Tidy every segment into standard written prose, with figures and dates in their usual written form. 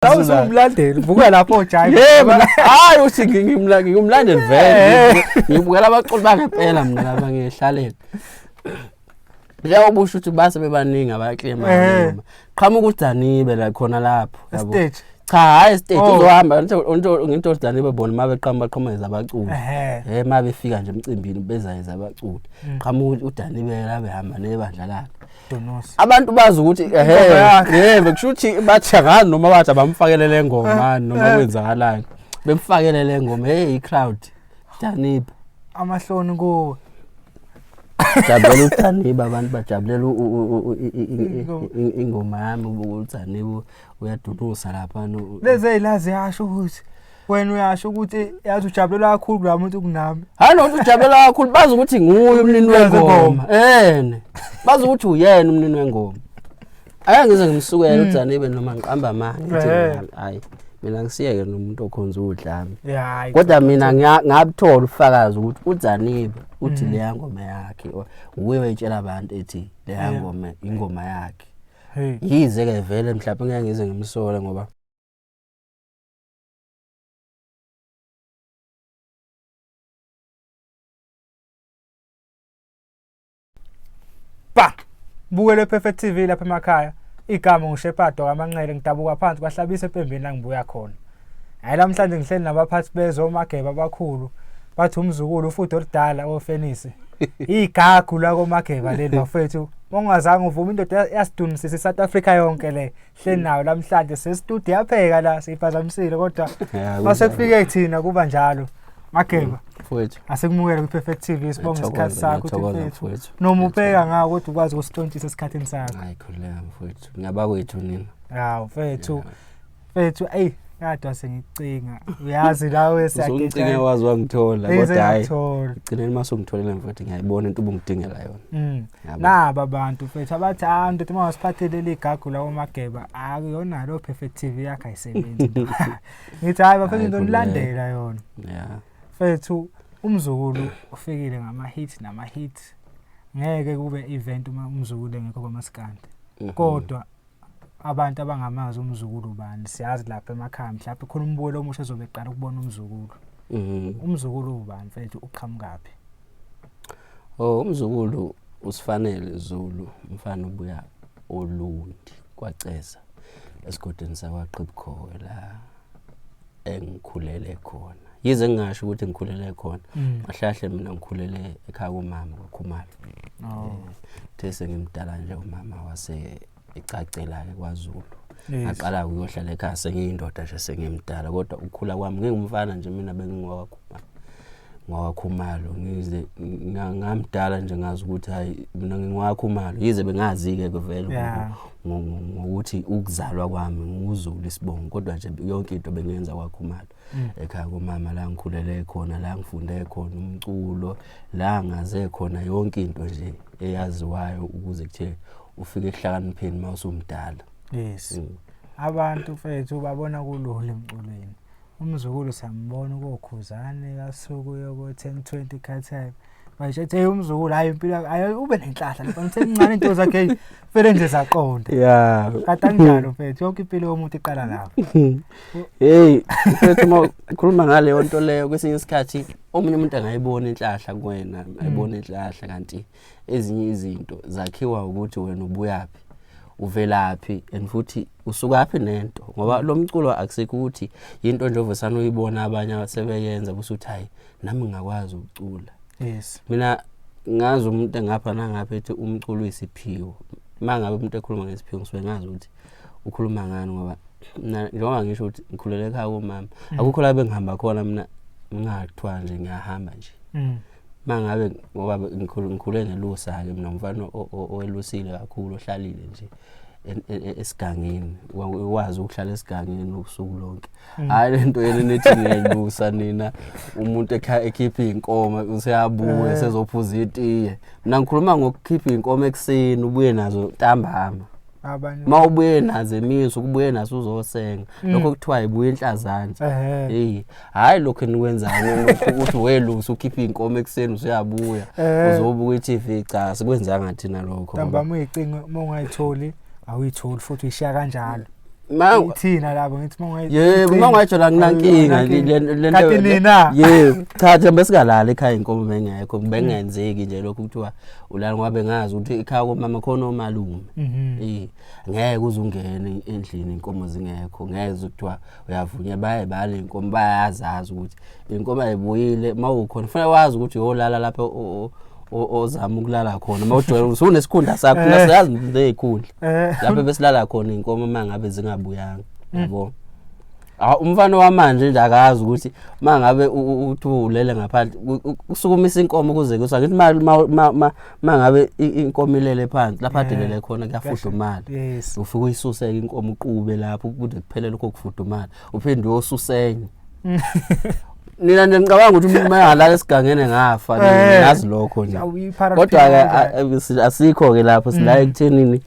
Awusumlandeli buka lapho jive. Yebo, hayi uthi ngimlandeli vele. Ngibukela abaculi bangempela mina laba ngihlalele. Njengoba usho ukuthi base bebaningi abaclaim noma. Qhamuka uDanibe la khona lapho yabo. Stage. Cha hayi stage uzohamba ngento Danibe bona mabeqhamba baqhumeza abaculi. Mabe fika nje emcimbini bezayeza abaculi. Qhamuka uDanibe la behamba nebandla lakhe. Abantu bazi ukuthi yebo kusho ukuthi bathangana noma bathi abamfakelele ngoma noma kwenzakalani bemfakelele ngoma i-crowd Danibe amahloni kuwe jabulela uDanibe abantu bajabulela ingoma yami uDanibe uyadudusa lapha lezi ezilazi yasho ukuthi wena uyasho ukuthi yazi ujabulela kakhulu la muntu kunami hayi no ujabulela kakhulu bazi ukuthi nguye umnini wengoma bazi ukuthi uyena umnini wengoma ayangize ngimsukela uDanibe noma ngiqamba amanga hayi mina ngisiyeke nomuntu okhonza udlami kodwa mina ngabuthola ufakazi ukuthi uDanibe uthi le ngoma yakhe uwe wayitshela abantu ethi le ngoma ingoma yakhe yize ke vele mhlawumbe ngeke ngize ngimsole ngoba bukele Perfect TV lapha emakhaya igama nguShepado kaManxele ngidabuka phansi kwahlabisa empembeni la ngibuya khona hayi namhlanje ngihleli nabaphathi bezomageba abakhulu bathi umzukulu futhi oludala ofenisi igagu la komageba leli bafethu ongazange uvuma indoda yasidunisisa South Africa yonke le hleli nayo namhlanje sestudio yapheka la siphazamisile kodwa mase kufike kuthina kuba njalo mageba mfowethu asekumukela kwiPerfect TV sibonga isikhathi sakho mfowethu noma ubheka ngako kodwa ukwazi ukusitontshisa esikhathini sakho hayi khuleka mfowethu ngabakwethu nina mfowethu ayi yadwa sengicinga uyazi lawe siyagcina wazi wangithola kodwa hayi ugcineni mase ungitholele mfowethu ngiyayibona into ubungidingela yona naba abantu mfowethu abathanda ukuthi mawasiphathele ligagu la komageba akuyona lo Perfect TV yakhe ayisebenzi ngithi hayi bafike into nilandela yona mfowethu umzukulu ufikile ngama hit ngeke kube event uma umzukulu engekho kwaMaskandi kodwa abantu abangamazi umzukulu bani siyazi lapha emakhaya mhlawumbe khona umbulo omusha ezobeqala ukubona umzukulu umzukulu ubani mfethu uqhamukaphi umzukulu usifanele Zulu mfana obuya olundi kwaceza esigodini sakwaqhibukhowe la engikhulele khona yize ngingasho ukuthi ngikhulele khona ahlahle mina ngikhulele ekhaya komama kwaKhumalo these ngimdala nje umama wase icacela ke kwaZulu aqala ukuyohlala ekhaya sengiyindoda nje sengimdala kodwa ukukhula kwami ngingumfana nje mina bengingwaKhumalo ngize ngamdala nje ngazi ukuthi hayi mina ngingwaKhumalo yize bengazi ke vele ngokuthi ukuzalwa kwami nguZulu isibongo kodwa nje yonke into bengenza kwaKhumalo ekhaya komama la ngikhulele khona la ngifunde khona umculo la ngaze khona yonke into nje eyaziwayo ukuze kuthe ufike ehlakanipheni mawusumdala abantu mfethu babona kulula emculweni umzukulu sambona uKhuzani kasuku yoko 1020 khathayi bayishethe umzukulu hayi impilo hayi ube nenhlahla lapha ngithe incane into zakhe vele nje zaqonda katanjalo mfethu yonke impilo yomuntu iqala lapho mfethu makhuluma ngale nto leyo kwesinye isikhathi omunye umuntu angayibona inhlahla kuwena ayibona inhlahla kanti ezinye izinto zakhiwa ukuthi wena ubuyaphi uvelaphi and futhi usukaphi nento ngoba lo mculo akusekho ukuthi into nje ovesana uyibona abanye sebeyenza kusuthi hayi nami ngakwazi ukucula mina ngazi umuntu engapha nangapha ethi umculo uyisiphiwo mangabe umuntu ekhuluma ngesiphiwo ngisuke ngazi ukuthi ukhuluma ngani ngoba njengoba ngisho ukuthi ngikhulele ekhaya komama akukho la bengihamba khona mina ngingathwa nje ngiyahamba nje mangabe ngoba ngikhule ngelusa ke mina mfana owelusile kakhulu ohlalile nje esigangeni wazi ukuhlala esigangeni ubusuku lonke hayi lento yena nethi ngiyayilusa nina umuntu ekhipha inkomo useyabuya sezophuza itiye mina ngikhuluma ngokukhipha inkomo ekseni ubuye nazo ntambama mawubuye nazo emisi ukubuye nazo uzosenga lokho kuthiwa ibuye enhlazansi hayi lokho enikwenzayo ukuthi welusa ukhipha inkomo ekseni useyabuya uzobuka iTV cha sikwenzanga thina lokho ntambama uyicinga uma ungayitholi awuyitholi futhi uyishiya kanjalo Ithina labo ngithi yebo mangatsho la nginankinga lento yebo cha njengoba sikalala ekhaya inkomo bengekho bengenzeki nje lokho kuthiwa ulala ngoba ngazi ukuthi ekhaya komama khona omalume ngeke uzungene endlini inkomo zingekho ngeze ukuthiwa uyavunya baye bale inkomo bayazazi ukuthi inkomo ayibuyile mawukhona kufanele wazi ukuthi uyolala lapha ozama ukulala khona mawujwayele usunesikhundla sakho nasiyazi ngezikhundla lapha besilala khona inkomo mangabe zingabuyanga yabo umfana wamanje nje akazi ukuthi mangabe uthi ulele ngaphandle usukumisa inkomo kuze kusa ngithi mangabe inkomo ilele phansi lapha adelele khona kuyafudumala ufike uyisuseke inkomo uqube lapho kude kuphelele lokho kufudumala uphinde uyosusenye nina ngicabanga ukuthi umuntu mayengalala esigangene ngafa ngiyazi lokho nje kodwa asikho ke lapho sila ekuthenini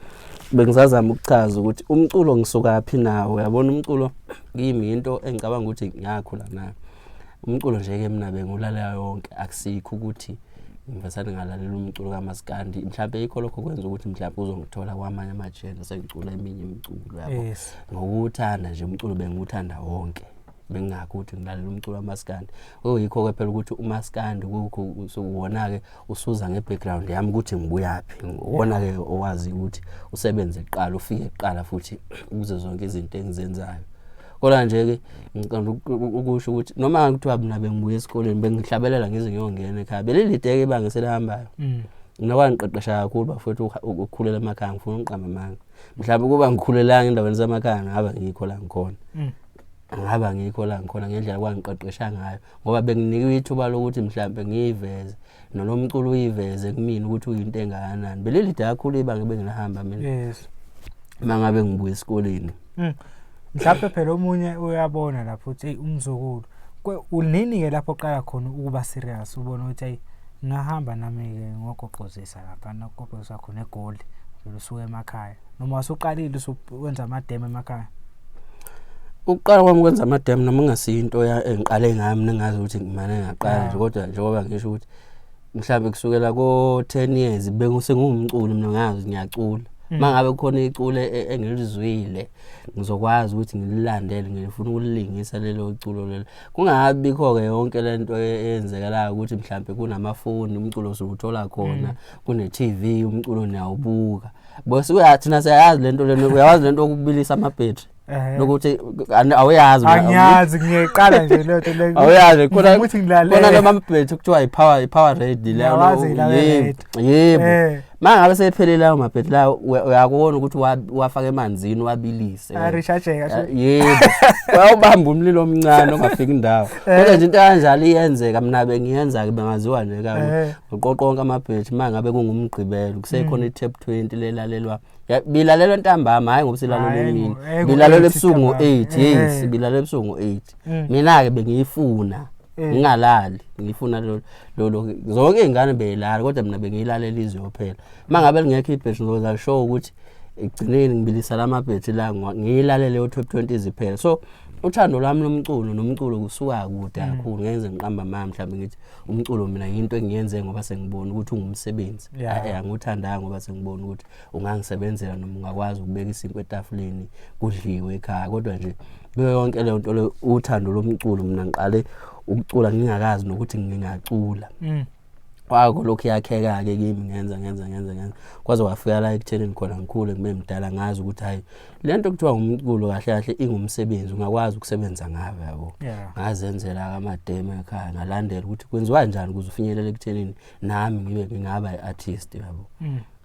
bengizazama ukuchaza ukuthi umculo ngisuka phi nawo uyabona umculo kimi into engicabanga ukuthi ngiyakhula nayo umculo nje ke mina bengulalela yonke akusikho ukuthi ngivesane ngalalela umculo kaMaskandi mhlawumbe yikho lokho kwenza ukuthi mhlawumbe uzongithola kwamanye amajene sengicula eminye imiculo yabo ngokuthanda nje umculo bengiwuthanda wonke bengakho ukuthi ngilalela umculo kaMaskandi oyikho ke phela ukuthi uMaskandi uwona ke usuza ngebackground yami ukuthi ngibuyaphi uwona ke owazi ukuthi usebenze eqala ufike eqala futhi ukuze zonke izinto engizenzayo kodwa nje ke ngicela ukusho ukuthi noma ngikuthiwa mina bengibuye esikoleni bengihlabelela ngize ngiyongena ekhaya belilideke ibanga selihambayo ngakwangiqeqesha kakhulu bafethu ukukhulela emakhaya ngifuna uqamba amanga mhlawumbe kuba ngikhulelanga endaweni zamakhaya ngaba ngikho la ngikhona ngaba ngikho la ngikhona ngendlela kwangiqeqesha ngayo ngoba benginikwe ithuba lokuthi mhlawumbe ngiyiveze nomculo uyiveze kumina ukuthi uyinto engakanani belilide kakhulu ibanga bengihamba mina mangabe ngibuye esikoleni mhlawumbe phela omunye uyabona lapho uthi umzukulu unini ke lapho oqala khona ukuba serious ubona ukuthi hey ngahamba nami ke ngogoqozisa lapha nogoqozisa khona eGoli usuke emakhaya noma wasuqalile usuwenza amademo emakhaya uqala kwami ukwenza amademo noma ngasiyinto engiqale ngami ningazi ukuthi ngimane ngaqala nje kodwa njengoba ngisho ukuthi mhlawumbe kusukela ko 10 years bengusengumculo mina ngazi ngiyacula mangabe kukhona icule engilizwile ngizokwazi ukuthi ngililandele ngifuna ukulingisa lelo culo lelo kungabikho ke yonke lento eyenzekalayo ukuthi mhlawumbe kunamafoni umculo usuthola khona kune TV umculo niyawubuka bose uyathina siyazi lento lento uyawazi lento okubilisa amabhetri lokuthi awuyazi angiyazi ngiyeqala nje lento le awuyazi khona ukuthi ngilalela khona lamabhetri kuthiwa ipower ready yebo mangabe sephelele lawo mabhetri lawo uyakubona ukuthi wafaka emanzini wabilise recharge kahle yebo wawubamba umlilo omncane ongafika indawo kodwa nje into kanjalo iyenzeka mina bengiyenza ke bengaziwa nje kahle uqoqonke amabhetri mangabe kungumgqibelo kusekhona iTap 20 lelalelwa bilalelwa ntambama hayi ngoba silalela emini bilalelwa ebusuku ngo8 yes bilalelwa ebusuku ngo8 mina ke bengiyifuna ngingalali ngifuna lo zonke izingane beyilala kodwa mina bengiyilalela izwe kuphela mangabe ngekho ibhetri ngoza show ukuthi egcineni ngibilisa lamabhetri la ngiyilalele uTop 20 iziphela so uthando lwami lomculo nomculo kusuka kude kakhulu ngenze ngiqamba mama mhlawumbe ngithi umculo mina into engiyenze ngoba sengibona ukuthi ungumsebenzi anguthandanga ngoba sengibona ukuthi ungangisebenzela noma ungakwazi ukubeka isinkwe etafuleni kudliwe ekhaya kodwa nje kuyo yonke le nto le uthando lomculo mina ngiqale ukucula ngingakazi nokuthi ngingacula kwako lokho yakheka ke kimi ngenza kwaze wafika la ekuthenini khona ngikhule ngibe mdala ngazi ukuthi hayi lento kuthiwa umculo kahle kahle ingumsebenzi ungakwazi ukusebenza ngawo yabo ngazenzela amademo ekhaya ngalandela ukuthi kwenziwa kanjani ukuze ufinyelele ekuthenini nami ngingaba iartist yabo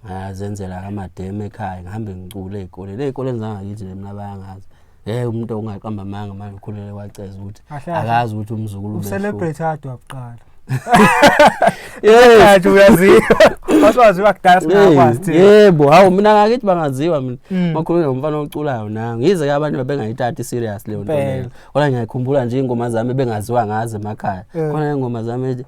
ngazenzela amademo ekhaya ngihambe ngicule ezikoleni zangakithi mina bayangazi umuntu ongaqamba amanga manje ukhulele waceza ukuthi akazi ukuthi umzukulu celebrate hard wakuqala yebo uyaziwa baswaziwa kudala singakwazi yebo hawo mina ngakithi bangaziwa mina makhulule ngomfana oculayo na ngize ke abantu bebengayithathi serious leyo nto leyo kodwa ngiyakhumbula nje ingoma zami bengaziwa ngazi emakhaya khona ingoma zami ethi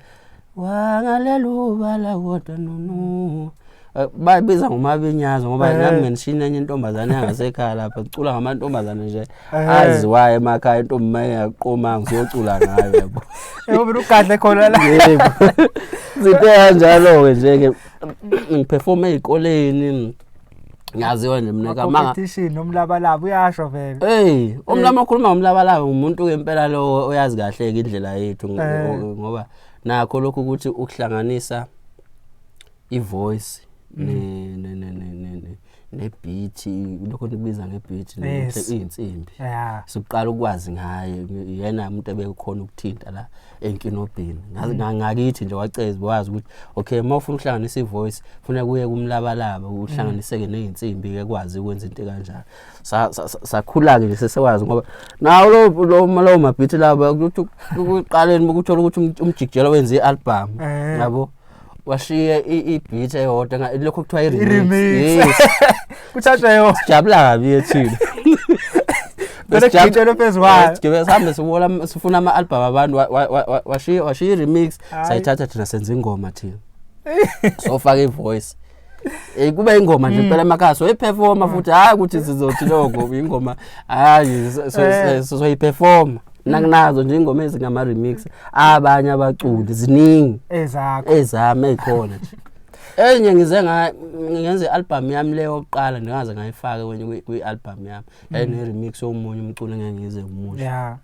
wangaleluba la kodwa no bayibiza ngomabinyazo ngoba nami nginishina enye intombazane yangasekhaya lapha ucula ngamantombazane nje aziwayo emakhaya intombi mayaqoma ngiyocula ngayo yabo yebo ugadle khona la yebo zipe kanjalo ke nje ke ngiperform ezikoleni Ngiyaziwa nje mina competition nomlabalaba uyasho vele. Hey, umlama okhuluma ngomlabalaba umuntu ngempela lo oyazi kahle indlela yethu ngoba nakho lokho ukuthi ukuhlanganisa ivoice nebeat lokho kubiza ngebeat neinsimbi. Siqala ukwazi ngaye yena umuntu ebekukhona ukuthinta la enkinobhini. Ngakithi nje waceza wazi ukuthi okay mawufuna ukuhlanganisa ivoice kufanele kuye kumlabalaba uhlanganiseke neinsimbi ke kwazi ukwenza into kanjalo. Sakhula ke sesewazi ngoba nawo lo mabeat laba ukuthi uqaleni ukuthola ukuthi umjikijelo wenza ialbum yabo washiya ibeat eyodwa lokho kuthiwa i-remix. Kuthathwa yona sijabula kabi yethini. Besijabula phezwayo. Sibe sihambe sifuna ama-album abantu washiya i-remix sayithatha thina senza ingoma thina. Sofaka ivoice. Kube ingoma nje phela emakhaya soyiperforma futhi hayi ukuthi sizothi lokho ingoma hayi soyiperforma. Nakunazo nje ingoma ezingama remix abanye abaculi ziningi ezami ezikhona nje. Enye ngize ngenze i-album yami leyo oqala ndingaze ngayifaka kwi-album yami yayine remix yomunye umculo ngeke ngize umusha.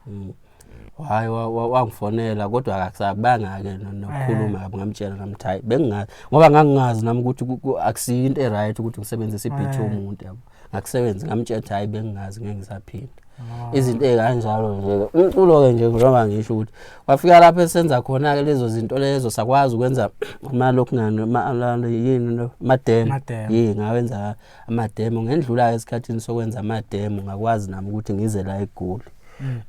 Hayi wangifonela kodwa akakusabanga ke nokukhuluma ngamtshela namthayi bengingazi ngoba ngangingazi nami ukuthi akusiyo into eright ukuthi ngisebenzise ibeat yomuntu yabo ngakusebenza ngamtshela hayi bengingazi ngeke ngisaphinda. Izinto ezikanjalo nje umculo ke nje ngoba ngisho ukuthi wafika lapho esenza khona ke lezo zinto lezo sakwazi ukwenza amalokhu ngani yini mademo ngawenza amademo ngendlula esikhathini sokwenza amademo ngakwazi nami ukuthi ngize la eGoli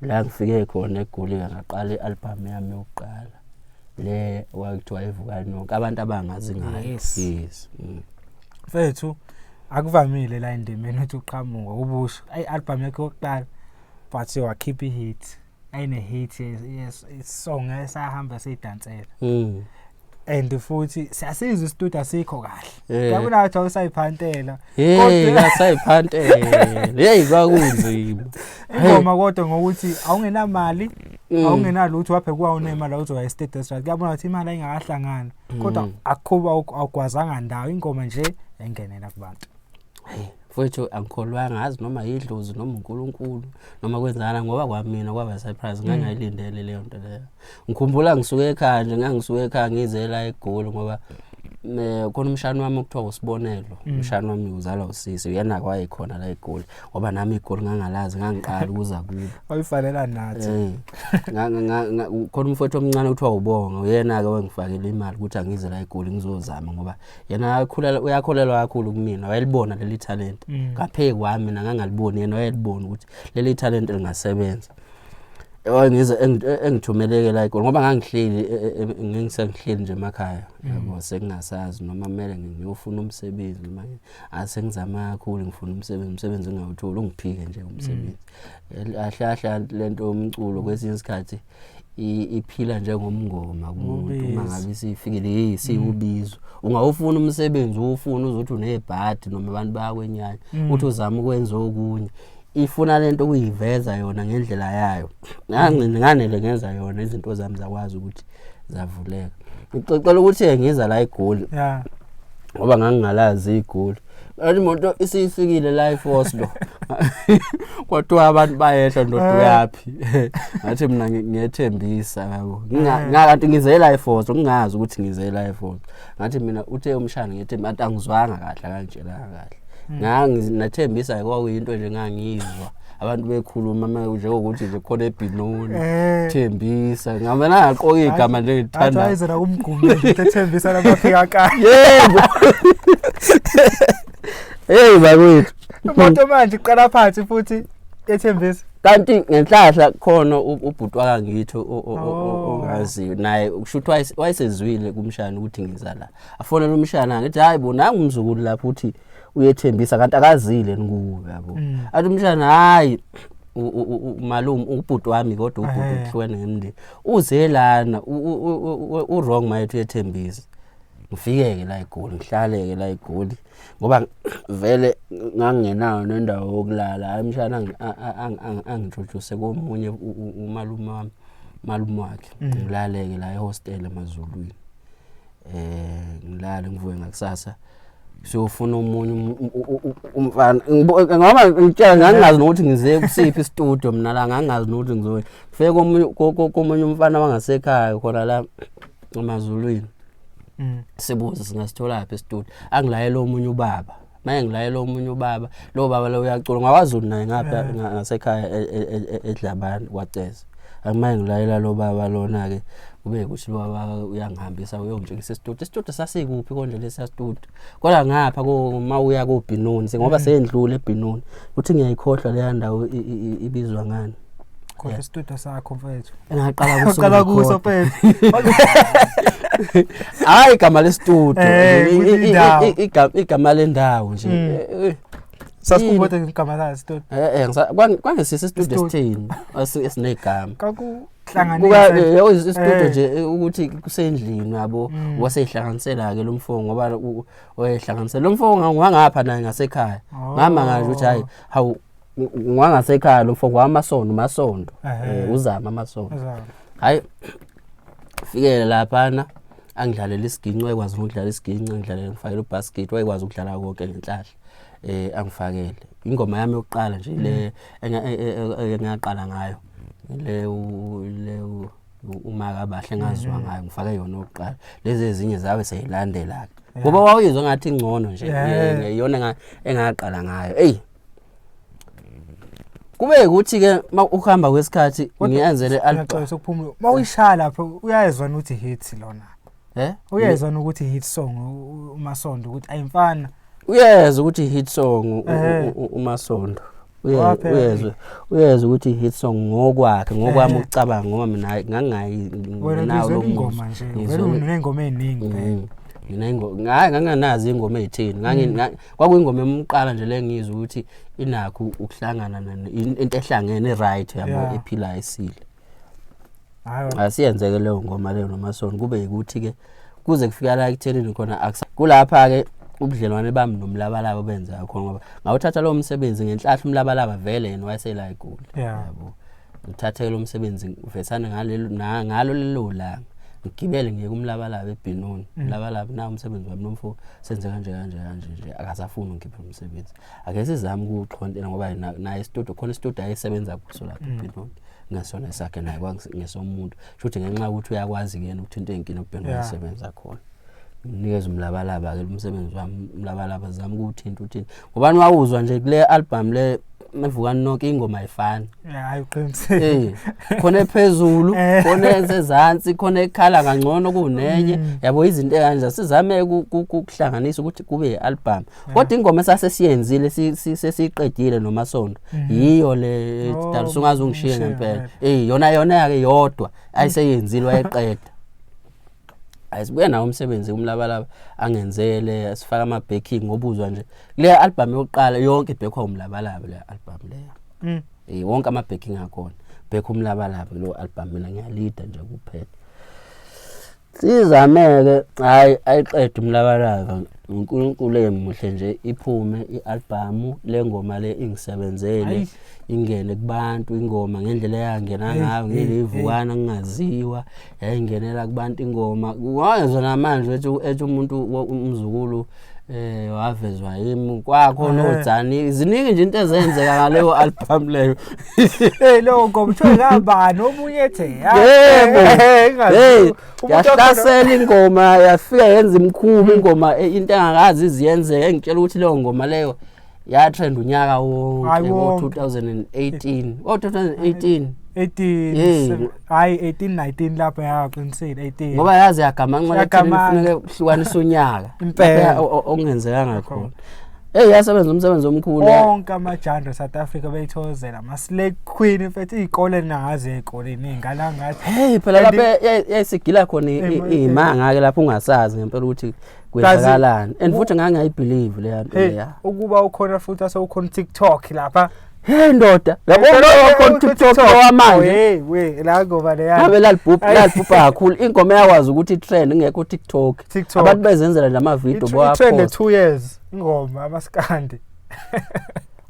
la ngifike khona eGoli ngaqala ialbum yami yokuqala le wakuthiwa ivuka nonke abantu abangazi ngayo. Yes Mfethu akuvamile la indimeni uthi uqhamuka ubusho album yakhe yokuqala but wakhipha ihit ayine hit yes isong esahamba sidansela and futhi siyasizwa istudio asikho kahle yabona ukuthi awusayiphantela kodwa ngasayiphantela hey kwakunzima ingoma kodwa ngokuthi awungenamali awungenalutho waphe kwawonemali awuzoya e-status right yabona ukuthi imali ayingakahlangana kodwa akukhuba awugwazanga ndawo ingoma nje engenela kubantu. Futhi angikholwanga ngazi noma yidlozi noma uNkulunkulu noma kwenzana ngoba kwamina kwaba surprise ngangayilindele leyo nto leyo. Ngikhumbula ngisuke ekhaya nje ngangisuke ekhaya ngizela eGoli ngoba khona umshana wami okuthiwa uSibonelo umshana wami uzalwa usisi yena kwayikhona la eGoli ngoba nami eGoli ngangalazi ngangiqala ukuza kubo wayifanela nathi khona umfowethu omncane okuthiwa uBonga uyena ke wangifakela imali ukuthi angize la eGoli ngizozama ngoba yena uyakholelwa kakhulu kumina wayelibona leli talent ngaphe kwami mina ngangaliboni yena wayelibona ukuthi leli talent lingasebenza. Ngize engithumeleke la eGoli ngoba ngangihleli ngisengihleli nje emakhaya yabo sengingasazi noma kumele ngiyofuna umsebenzi manje asengizama kakhulu ngifuna umsebenzi ngawuthola ungiphike nje umsebenzi ahlahla lento yomculo kwesinye isikhathi iphila njengomngoma kumuntu uma ngabe sifikile siubizo ungawufuna umsebenzi ufuna uzothi unebhadi noma abantu bayakwenyanya uthi uzama ukwenza okunye ifuna lento ukuyiveza yona ngendlela yayo nganele ngenza yona izinto zami zakwazi ukuthi zavuleka. Ngicela ukuthi ngiza la eGoli ngoba ngangingalazi iGoli imoto isifikile la eForce lo kwathiwa abantu bayehla ndodo yapi ngathi mina ngiyethembisa yabo ngathi ngizela eForce ngingazi ukuthi ngizela eForce ngathi mina uthe umshana ngiyethemba anti angizwanga kahle kanjela kahle nganginathembisa kwakuyinto nje ngangizwa abantu bekhuluma njengokuthi nje khona eBinoni thembisa ngabe naqoka igama nje ngithanda ayizela umgumi nje ethembisa labafika kahle yebo hey bakwethu umuntu manje iqala phansi futhi ethembisa kanti ngenhlahla khona ubhuti wakangithi ongaziyo naye ukushuthwa wayesezwile kumshana ukuthi ngizala afonela umshana ngithi hayi bona ngumzukulu lapho uthi uyethembisa kanti akazile nguwe yabo athi umshana hayi umalume ubhuti wami kodwa ubhuti uhlwene ngemndeni uzelana wrong mayethu uyethembisa ngifikeke la eGoli ngihlaleke la eGoli ngoba vele ngangenayo nendawo yokulala ayimshana angiintroduce komunye malume wakhe ngilaleke la ehostel eMazulwini ngilale ngivuke ngakusasa siyofuna umunye umfana ngoba ngitshela ngangazi ukuthi ngize kusiphi studio mina la ngangazi ukuthi ngizoya fike komunye umfana wangasekhaya khona la eMazulwini sibuze singasithola lapha studio angilayela omunye ubaba maye ngilayela omunye ubaba lo baba lo uyacula ngakwaZulu naye ngapha ngasekhaya eDlabani kwaCeza akumaye ngilayela lo baba lona ke kube ukuthi lo baba uyangihambisa uyongijikisa studio sasikuphi konje lesa studio kodwa ngapha mawuya koBinoni ngoba sendlule eBinoni uthi ngiyayikhohlwa le ndawo ibizwa ngani khohlwa studio sakho mfethu engaqala kuso mfethu hayi igama le studio igama lendawo nje sasikubona igama la studio kwangesisi studio sithini esinegama kakuhlanganisa studio nje ukuthi kusendlini yabo waseyihlanganisela ke lo mfo ngoba wayehlanganisela lo mfo ngangapha naye ngasekhaya ngama ngaje ukuthi hayi hawu ngangasekhaya lo mfo masondo uzama amasondo hayi fikele laphana angidlalela isiginci wayekwazi ukudlala isiginci ngidlalela ngifakela ubasket wayekwazi ukudlala konke ngenhlahla angifakele ingoma yami yokuqala nje le engaqala ngayo le umaka abahle ngazwa ngayo ngifake yona oqala lezi ezinye zabe seyilandela ngoba wawuyizwa ngathi ingcono nje yona engaqala ngayo kube ukuthi ke ukuhamba kwesikhathi ngiyenzele album sokuphumula mawuyishaya lapho uyayezwa ukuthi hit lona uyayezwa ukuthi hit song uMasondo ukuthi ayimfana uyezwa ukuthi hit song uMasondo uyezwa ukuthi hit song ngokwakhe ngokwami ukucabanga ngoba mina nganginawo lo ngoma nje vele unengoma eziningi mina nganganazi ingoma ezithini kwakuyingoma emqala nje lengizwe ukuthi inakho ukuhlangana into ehlangene right yabo ephila isile asiyenzeke leyo ngoma leyo noMasondo kube ukuthi ke kuze kufika la ekuthenini khona kulapha ke ubudlelwane bami noMlabalaba benza khona ngoba ngawuthatha lo msebenzi ngenhlahla uMlabalaba vele yena wayesela eGoli yabo uthathe lo msebenzi uvesana ngalo lelo la ngigibele ngiye kuMlabalaba eBinoni Mlabalaba na umsebenzi wami nomfo senze kanje nje akasafuni ngikhiphe umsebenzi ake sizame ukuxhontela ngoba naye studio khona studio ayisebenza kuso lapha eBinoni ngasona sakhe naye ngesomuntu futhi ngenxa ukuthi uyakwazi yena ukuthinta izinkinga eBinoni ayisebenza khona nikeza uMlabalaba ke umsebenzi wami uMlabalaba zama ukuthinta uthini ngobani wawuzwa nje kule album le mevukani nonke ingoma ayifani ayiqinisile khona ephezulu khona ezansi khona ekhala kangcono kunenye yabo izinto kanje sizame ukuhlanganisa ukuthi kube ialbum kodwa ingoma esasesiyenzile sesiqedile noMasondo yiyo le dalusungaze ungishiye ngempela yona yake yodwa ayiseyenzile wayeqeda ayisibuye nawo umsebenzi uMlabalaba angenzele asifaka ama backing ngobuzwa nje le album yokuqala yonke ibhekwa uMlabalaba le album le wonke ama backing akhona bhekwa uMlabalaba lo album mina ngiyalida nje kuphela sizameke hayi ayiqeda uMlabalaba uNkulunkulu emuhle nje iphume ialbum lengoma le ingisebenzele ingene kubantu ingoma ngendlela yangena ngayo ngelivukana ngingaziwa yayingenela kubantu ingoma wayezwa namanje ethi umuntu uMzukulu wavezwa yimi kwakho noZani ziningi nje into ezenzeka ngaleyo album leyo lo ngoma uthe kabani omunye ethe yahlasela ingoma yafika yenza imkhubu ingoma into engakazi iziyenzeke ngitshela ukuthi leyo ngoma leyo ya trend unyaka wonke ngo2018 18 hayi 18 lapha yaqinisile 18 ngoba yazi yagama nqola kufanele kuhlukanisa unyaka impela ongenzeka ngakhona yasebenza umsebenzi omkhulu wonke amajandre South Africa beyithozela ama-Slay Queen mfethu izikole nazi ezikoleni ingala ngathi phela lapha yayisigila khona imanga ke lapho ungasazi ngempela ukuthi kwenzakalani and futhi ngangayibelieve le yanto leya ukuba ukhona futhi asewukhona TikTok lapha ndoda yabona ukhona TikTok wamanje la ngoba le yana ngabe lalibhubha kakhulu ingoma yakwazi ukuthi trend ngekho TikTok abantu bezenzela lama video bowapost trend 2 years ingoma amaskandi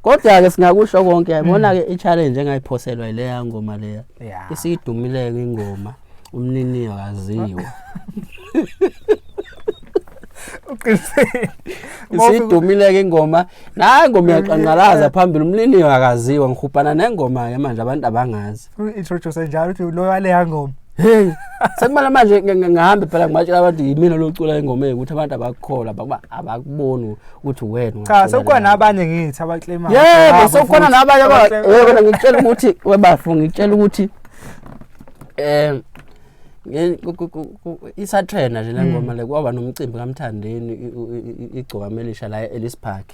kodwa ke singakusho konke yabona ke i-challenge engayiphoselwa ile ngoma leya isidumileke ingoma umnini akaziwa uqinisile isidumile ke ingoma nayi ingoma yaqanqalaza phambili umlini akaziwa ngihubhana nengoma ke manje abantu abangazi introduce njalo uthi lo wale yangoma hey sekumala manje ngihambe phela ngibatshela abantu yimina locula ingoma ukuthi abantu abakukhola abakuboni ukuthi wena cha sekukhona abanye ngithi abaclaima yebo sekukhona nabanye wena ngitshela ukuthi webafu ngitshela ukuthi isatrena nje lengoma le kwaba nomcimbi kaMthandeni igcoka melisha la eLis Park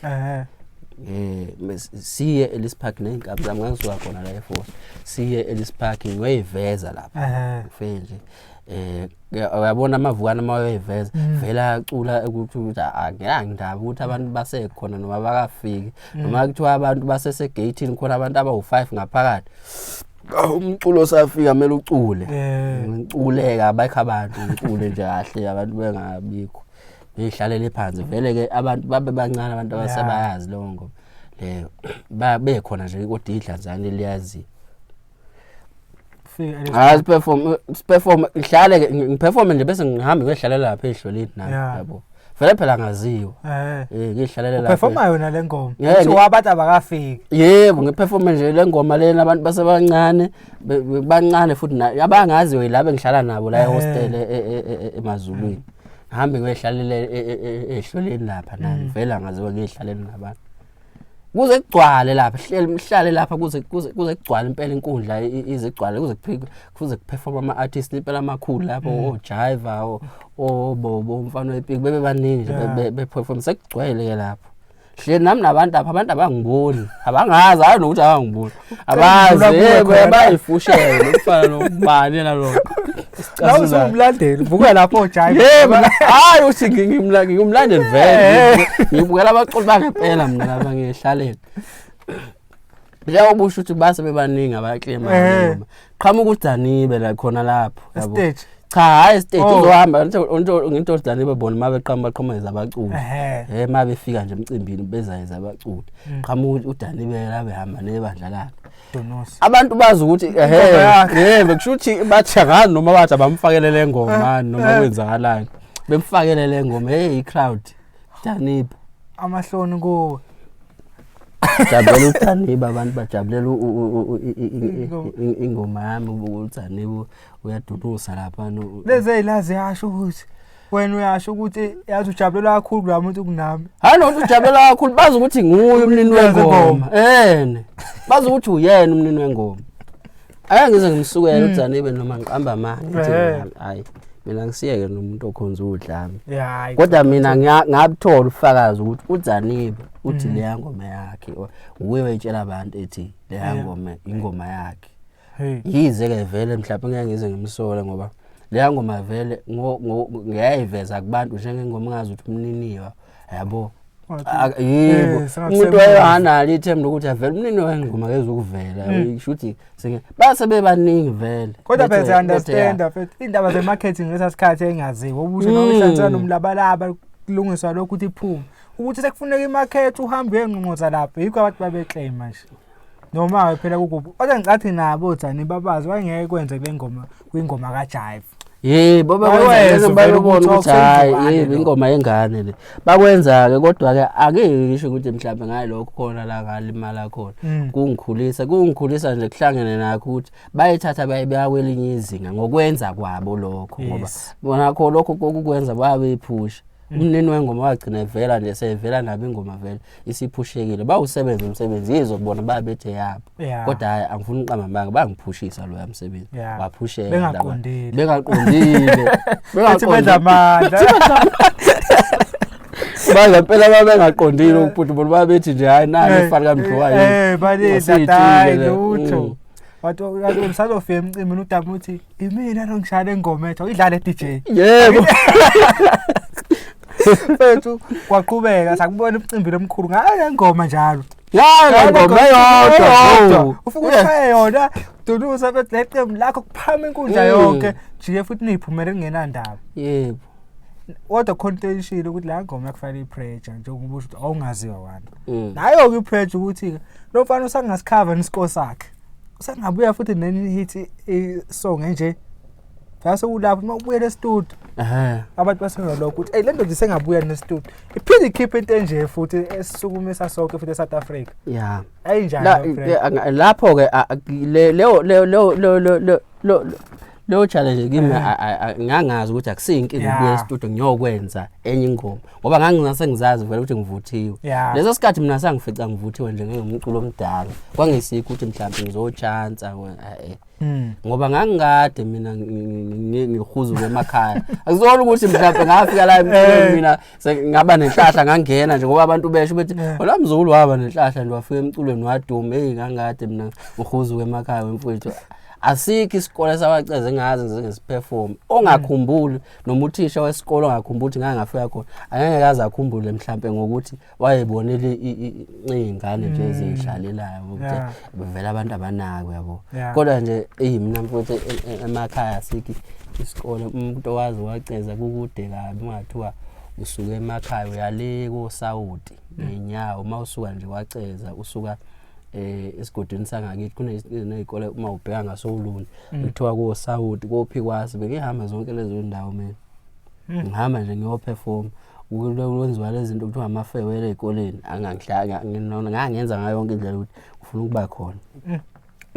siye eLis Park nenkabi zami ngangisuka khona la eForce siye eLis Park ngiyoyiveza lapha mfenje uyabona amavukana mayoyiveza vela acula ukuthi angiyangindaba ukuthi abantu basekhona noma bakafiki noma kuthiwa abantu basese gateini khona abantu abawu5 ngaphakathi umculo safika kumele ucule ngiculeka abayikho abantu ngicule nje kahle abantu bengabikho ngihlalele phansi vele ke abantu babe bancane abantu abasebayazi lo ngoma leyo babe khona nje kodwa idlanzane liyazi perform ihlale ke ngiperform nje bese ngihambe ngihlalela lapha ehloleni nami yabo vele phela ngaziwa ngihlalela lapha performa yona le ngoma uthi wabantu abakafiki yebo ngiperform nje le ngoma lena abantu basebancane bancane futhi abangaziwe laba engihlala nabo la ehostel eMazulwini ngihambe ngihlalela ehloleni lapha nami vele ngaziwa ngihlaleni nabantu kuze kugcwale lapha mhlale lapha kuze kugcwale impela inkundla izigcwale kuze kuperform ama artists impela amakhulu lapho oJiva oBobo umfana wePik bebe baningi beperform sekugcwele ke lapho hle nami nabantu apha abantu abangiboni abangazi hayi nokuthi abangiboni abazi bayifushele ukufana nobani yena lo Lawu umlandeli ubuka lapho oJiva yebo hayi uthi ngimlandeli vele ngibukela abaculi bangempela mina lapha ngihlalele leyo ubusho ukuthi base bebaningi abaklema noma qhamuka uDanibe la khona lapho yabo cha hayi stage uzohamba ngento Danibe bona mabeqhamba baqhomeza abaculi mabefika nje emcimbini bezayeza abaculi qhamuka uDanibe la behamba nebandla lakhe abantu bazi ukuthi yebo kushuthi bathi ngani noma bathi abamfakele le ngoma noma kwenzakalani bemfakele le ngoma crowd Danibe amahloni kuwe jabulela uDanibe abantu bajabulela ingoma yami uDanibe uyadudusa lapha leze ilazi yasho ukuthi wena uyasho ukuthi yazi ujabulela kakhulu la muntu kunami hayi no ujabulela kakhulu bazi ukuthi nguye umnini wengoma bazi ukuthi uyena umnini wengoma ayangize ngimsukela uDanibe noma ngiqamba amanga hayi mina ngisiyeke nomuntu okhonza udlami kodwa mina ngabuthola ufakazi ukuthi uDanibe uthi le ngoma yakhe uwe wayitshela abantu ethi le ngoma ingoma yakhe yize ke vele mhlawumbe ngeke ngize ngimsole ngoba le ngoma vele ngiyayiveza kubantu njengengoma ngazi ukuthi umniniwa yabo yebo umuntu wayehana lithemba ukuthi avele umnini wengoma kezukuvela ishuthi base bebaningi vele kodwa phela understand futhi indaba ze marketing lesasikhathi engaziwa ubusho nokuhlanzana nomlabalaba kulungiswa lokho ukuthi iphume ukuthi sekufuneka imarket uhambe uyengqonqoza lapha yikho abantu babeclaim manje noma phela kukuphi kodwa ngicathi nabo uDani babazi wayengeke kwenze le ngoma kwingoma kaJive yebo bakwenza bayobona ukuthi hayi ingoma yengane le bakwenza ke kodwa ke ake ngisho ukuthi mhlawumbe ngayi lokho khona la ngalimala khona kungikhulisa nje kuhlangene nakho ukuthi bayithatha bayibeka kwelinye izinga ngokwenza kwabo lokho ngoba bona kho lokho kokukwenza babeyiphusha umnini wengoma wagcina vela nje sevela nabo ingoma vela isiphushekile bawusebenza umsebenzi izobona babethe yabo kodwa hayi angifuni uqamba manga bangiphushisa lo yamsebenzi baphushela bengaqondile benza amandla bazempela babengaqondile ukuthi bona babethi nje hayi nani ifana kamdlowayo balidadayi lutho wathi usazofika emcimbini uDabu uthi imina nongishaya engoma ethu idlale DJ yebo Fethu kwaqhubeka sakubona umcimbi omkhulu ngayo ngoma njalo ngoma yodwa ufuna ukushaya yona duduza beqembu lakho kuphama inkundla yonke jike futhi niphumele kungenandaba yebo kodwa contentshile ukuthi la ngoma yakufanele ipressure njengoba usho ukuthi awungaziwa wani nayo ke ipressure ukuthi lo mfana usangasicover nisiko sakhe usangabuya futhi neni hit song nje base ulapho makubuye le studio abantu basengalo ukuthi hey lento nje sengabuya ne studio iphinde ikhiphe into enje futhi esisukumisa sonke futhi eSouth Africa ayinjani lapho ke lo challenge kimi ngangazi ukuthi akusiyinkinga ukuya e-studio ngiyokwenza enye ingoma ngoba ngangingase ngizazi vele ukuthi ngivuthiwe leso sikhathi mina sangifica ngivuthiwe nje ngengumculo omdala kwangisikho ukuthi mhlawumbe ngizochansa ngoba ngangingade mina ngikhuzuke emakhaya akuzona ukuthi mhlawumbe ngafika la emculweni mina ngaba nenhlahla ngangena nje ngoba abantu besho bethi wala Mzukulu waba nenhlahla nje wafika emculweni waduma ngangade mina ngikhuzuke emakhaya wemfowethu asikho isikole sabaceze ngazi ngesiperform ongakhumbuli noma uthisha wesikole ongakhumbula ukuthi ngangafika khona angeke kaze akhumbule mhlambe ngokuthi wayebonile ingane nje ezidlalelayo ukuthi bevela abantu abanako yabo kodwa nje mina mfowethu emakhaya asikho isikole umuntu owazi waceza kukude kabi ungathiwa usuke emakhaya uyale koSawoti ngenyawo mawusuka nje waceza usuka esigodini sangakithi kunezikole uma ubheka ngasoLundi kuthiwa koSawoti koPhikwasi bengihamba zonke lezo ndawo mina ngihamba nje ngiyoperform ukwenziwa lezi zinto kuthiwa amafewele ezikoleni ngangenza ngayo yonke indlela ukuthi ufuna ukuba khona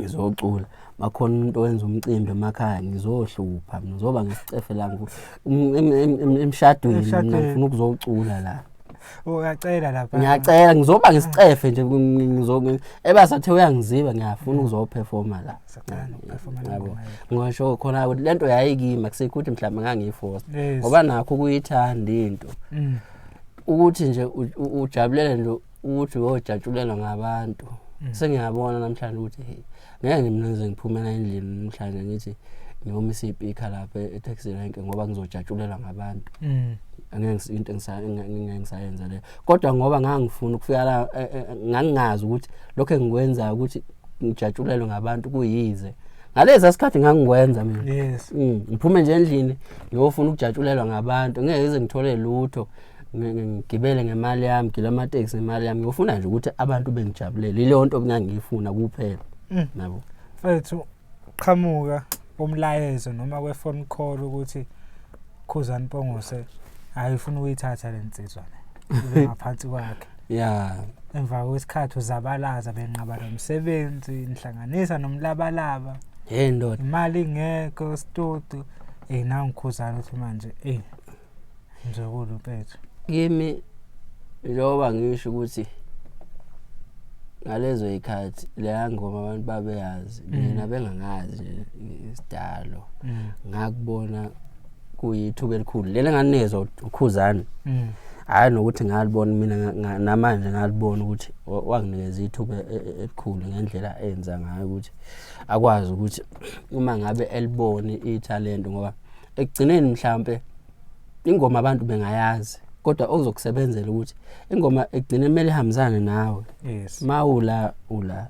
ngizocula makhona umuntu owenza umcimbi emakhaya ngizohlupha ngizoba ngisicefe la emshadweni mina ngifuna ukuzocula la uyacela lapha ngiyacela ngizoba ngisicefe nje ebasathe uyangiziba ngiyafuna ukuzoperforma la yabo ngisho khona lento yayikima kusekho ukuthi mhlawumbe ngangiyiforce ngoba nakho ukuyithanda into ukuthi nje ujabulele nje ukuthi uyojatshulela ngabantu sengiyabona namhlanje ukuthi ngeke mina ngize ngiphumela endlini namhlanje ngithi ngiyomisa iphika lapha e-taxi rank ngoba ngizojatshulela ngabantu angeke into engisayenza le kodwa ngoba ngangifuna ukufika la ngangingazi ukuthi lokho engikwenza ukuthi ngijatshulelwe ngabantu kuyize ngalezi sikhathi ngangikwenza mina ngiphume nje endlini ngiyofuna ukujatshulelwa ngabantu ngeke ize ngithole lutho ngigibele ngemali yami ngila ama-taxi ngemali yami ngiyofuna nje ukuthi abantu bengijabulele ile nto ngangiyifuna kuphela nabo mfethu qhamuka umlayezo noma kwe-phone call ukuthi Khuzani Mpongose ayifuna ukuyithatha lensizwana ngaphansi kwakhe emva kwesikhathi uzabalaza benqaba nomsebenzi inhlanganisa nomlabalaba ndoda imali ngekho studio nangu Khuzani uthi manje Mzukulu mfethu kimi njengoba ngisho ukuthi ngalezo ikhathi leya ngoma abantu babeyazi mina bengangazi isidalo ngakubona kuyithuba elikhulu lele nganezwa uKhuzani hayi nokuthi ngalibona mina namanje ngalibona ukuthi wanginikeza ithuba elikhulu ngendlela enza ngayo ukuthi akwazi ukuthi uma ngabe elibone italent ngoba ekugcineni mhlambe ingoma abantu bengayazi kodwa okuzokusebenzela ukuthi ingoma ekugcineni kumele ihambisane nawe mawula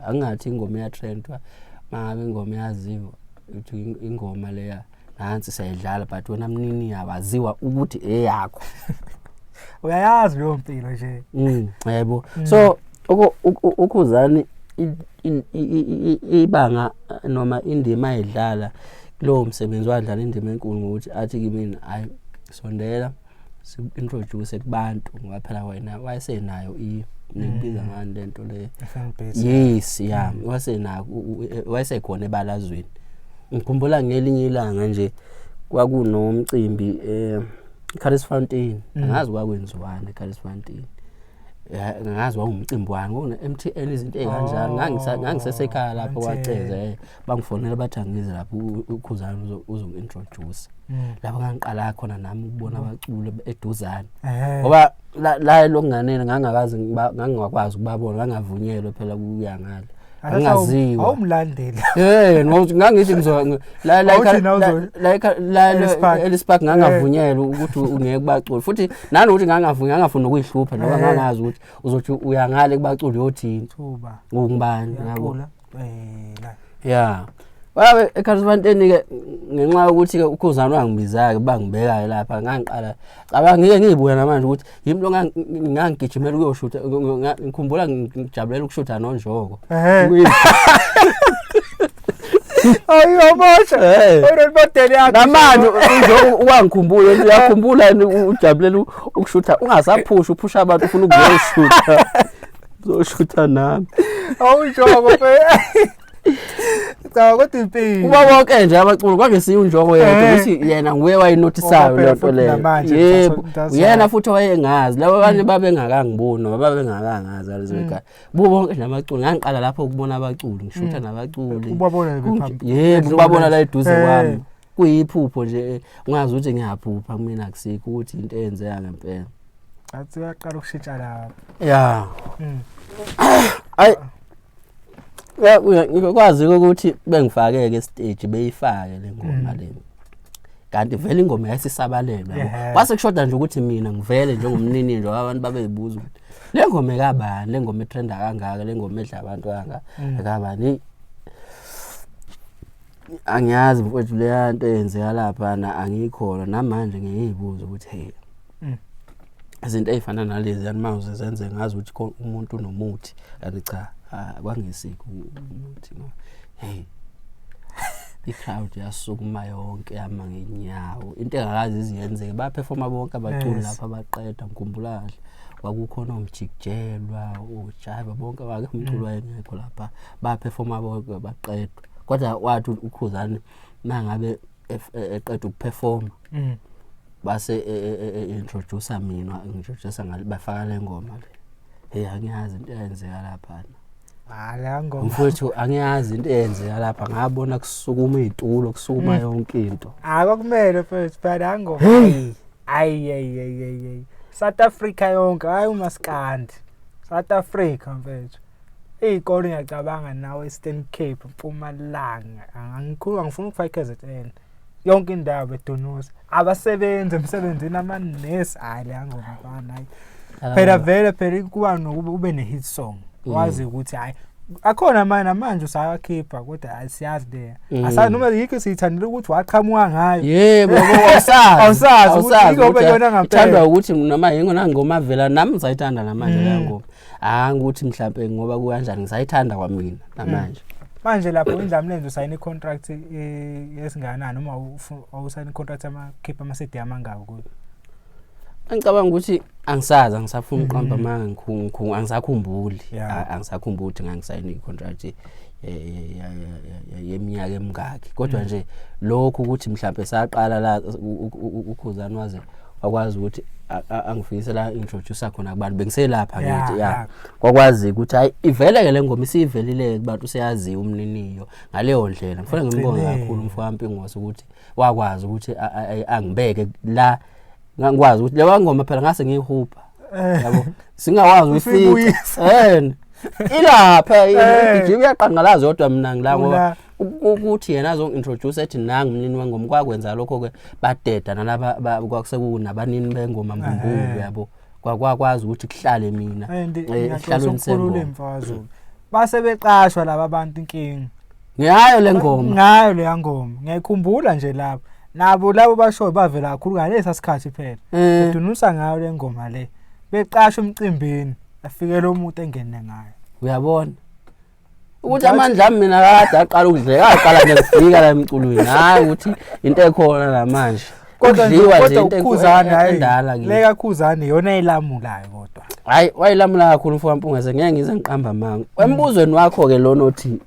angathi ingoma ya trendwa mangabe ingoma yaziwa ukuthi ingoma leya nansi sayidlala but wena mnini yawaziwa ukuthi eyakho uyayazi leyo mpilo nje yebo so uKhuzani ibanga noma indima ayidlala lo msebenzi wadlala indima enkulu ngokuthi athi kimi hayi sondela introduce kubantu ngoba phela wena wayesenayo nibiza ngani lento le yes wayesenayo wayesekhona ebalazweni ngikhumbula ngelinye ilanga nje kwakunomcimbi Caris Fountain angazi kwakwenziwani Caris Fountain ngazi wawumcimbi wani ngona MTN izinto ezikanjani ngangisesekhaya lapho kwaceza bangifonela bathi angize lapho uKhuzani uzointroduce lapho ngangiqala khona nami ukubona abaculi eduzane ngoba la lokunganene ngangakwazi ukubabona ngangavunyelwe phela kuya ngale angaziwa awumlandeli ngangithi la Elispark ngangavunyelwa ukuthi ungeke kubaculi futhi nanokuthi ngangafuna ukuyihlupha ngoba ngangazi ukuthi uzothi uyangale kubaculi yothini thuba ngubani yabo wabe eKharismanteni ke ngenxa yokuthi ke uKhuzani wangibiza-ke bangibeka lapha ngangiqala cabanga ngeke ngiyibuya namanje ukuthi yimi lo ngangigijimela ukuyoshutha ngikhumbula ngijabulela ukushutha noNjoko Ayobosha. Oyinibodeli yakhe. Namanje ungangikhumbula nje uyakhumbula ujabulela ukushutha ungasaphusha uphusha abantu ufuna ukuzoshutha. Uzoshutha nami. Awunjongo phela. Cha kodwa impilo. Kuba bonke nje abaculi kwangesiyo unjongo yethu ukuthi yena nguye wayinotisayo lento leyo. Yebo. Yena futhi wayengazi. Labo abanye babengakangiboni babengakangazi alizweka. Kuba bonke nje abaculi ngangiqala lapho ukubona abaculi ngishutha nabaculi. Ubabona phambili. Yebo ubabona la eduze kwami. Kuyiphupho nje ungazi ukuthi ngiyaphupha kumina akusikho ukuthi into eyenzeka ngempela. Athi uyaqala ukushintsha lapho. Yeah. Ay ngikwazi ukuthi bengifake stage beyifake le ngoma le. Kanti vele ingoma yasisabalela. Kwase kushoda nje ukuthi mina ngivele njengomnini nje abantu babeyibuza ukuthi le ngoma ekabani, le ngoma etrenda kangaka, le ngoma edla abantu kangaka. Ekabani. Angiyazi mfowethu le nto eyenzeka lapha na angikhona namanje ngiyibuza ukuthi hey. Izinto ezifana nalezi animals zenze ngazi ukuthi umuntu nomuthi kanti cha kwangesikho umuthi no. Hey. I-crowd yasukuma yonke yama ngenyawo. Into engakazi iziyenzeke baperforma bonke abaculi lapha abaqeda ngikhumbula kahle. Kwakukhona umjikijelwa, uJava bonke wake umculo wayengekho lapha. Baperforma bonke baqedwa. Kodwa wathi uKhuzani mangabe eqeda ukuperforma. Base introduce mina introduce bafaka le ngoma le. Hey angiyazi into eyenzeka lapha. La ngoma. Mfowethu angiyazi into eyenzeka lapha ngabona kusukuma izitulo kusukuma yonke into. Kwakumele mfowethu phela ngoma. Ay. South Africa yonke hayi umaskandi. South Africa mfowethu. Izikole ngiyacabanga nawe Western Cape, Mpumalanga. Angikhuluma ngifuna ukufaka KZN. Yonke indawo bedonosa. Abasebenzi emsebenzini amanesi hayi la ngoma bana hayi. Phela vele kuba nokuba ube ne hit song. Wazi ukuthi hayi akhona manje usayakhipha kodwa asiyazi le. Asazi noma yikho siyithandile ukuthi waqhamuka ngayo. Yebo awusazi ukuthi ngoba yona ngempela. Ithandwa ukuthi noma yingona ngoma vela nami ngizayithanda namanje le ngoma. Ukuthi mhlambe ngoba kuyanjani ngisayithanda kwamina namanje. Manje lapho indlamlenzo usayina icontract yesinganani noma awusayina icontract amakhipha ama-CD amangaka kuyo? Ngicabanga ukuthi angisazi angisafuna uqamba manga angisakhumbuli angisakhumbuli ukuthi ngangisayina icontract yeminyaka emingaki kodwa nje lokho ukuthi mhlambe saqala la uKhuzani waze wakwazi ukuthi angifikise la introducer khona kubantu bengiselapha ngithi kwakwazi ukuthi hayi ivele le ngoma isivelile kubantu seyaziwa umniniyo ngaleyo ndlela ngifuna ngimbonge kakhulu mfowampi ngoso ukuthi wakwazi ukuthi angibeke la ngikwazi ukuthi lewa ngoma phela ngase ngiyihupha yabo singawazi uyifica ilapha igijima uyaqangalaza kodwa mina ngila ngoba ukuthi yena azongintroduce ethi nangi umnini wengoma kwakwenza lokho ke badeda nalaba kwakusekunabanini bengoma mbumbulu yabo kwakwazi ukuthi kuhlale mina ehlalweni sengoma base beqashwa laba abantu inkingi ngayo le ngoma ngiyakhumbula nje lapho nabo labo basho bavela kakhulu ngalesa sikhathi phela bedunusa ngayo le ngoma le beqashwa emcimbini afikele umuntu engene ngayo uyabona ukuthi amandla ami mina kade aqala ukudleka aqala ngifika la emculweni hayi ukuthi into ekhona namanje kodwa uKhuzani endala ke leka Khuzani yona eyilamulayo kodwa hayi wayilamula kakhulu mfowethu ungase ngeke ngize ngiqamba manga embuzweni wakho ke lona uthi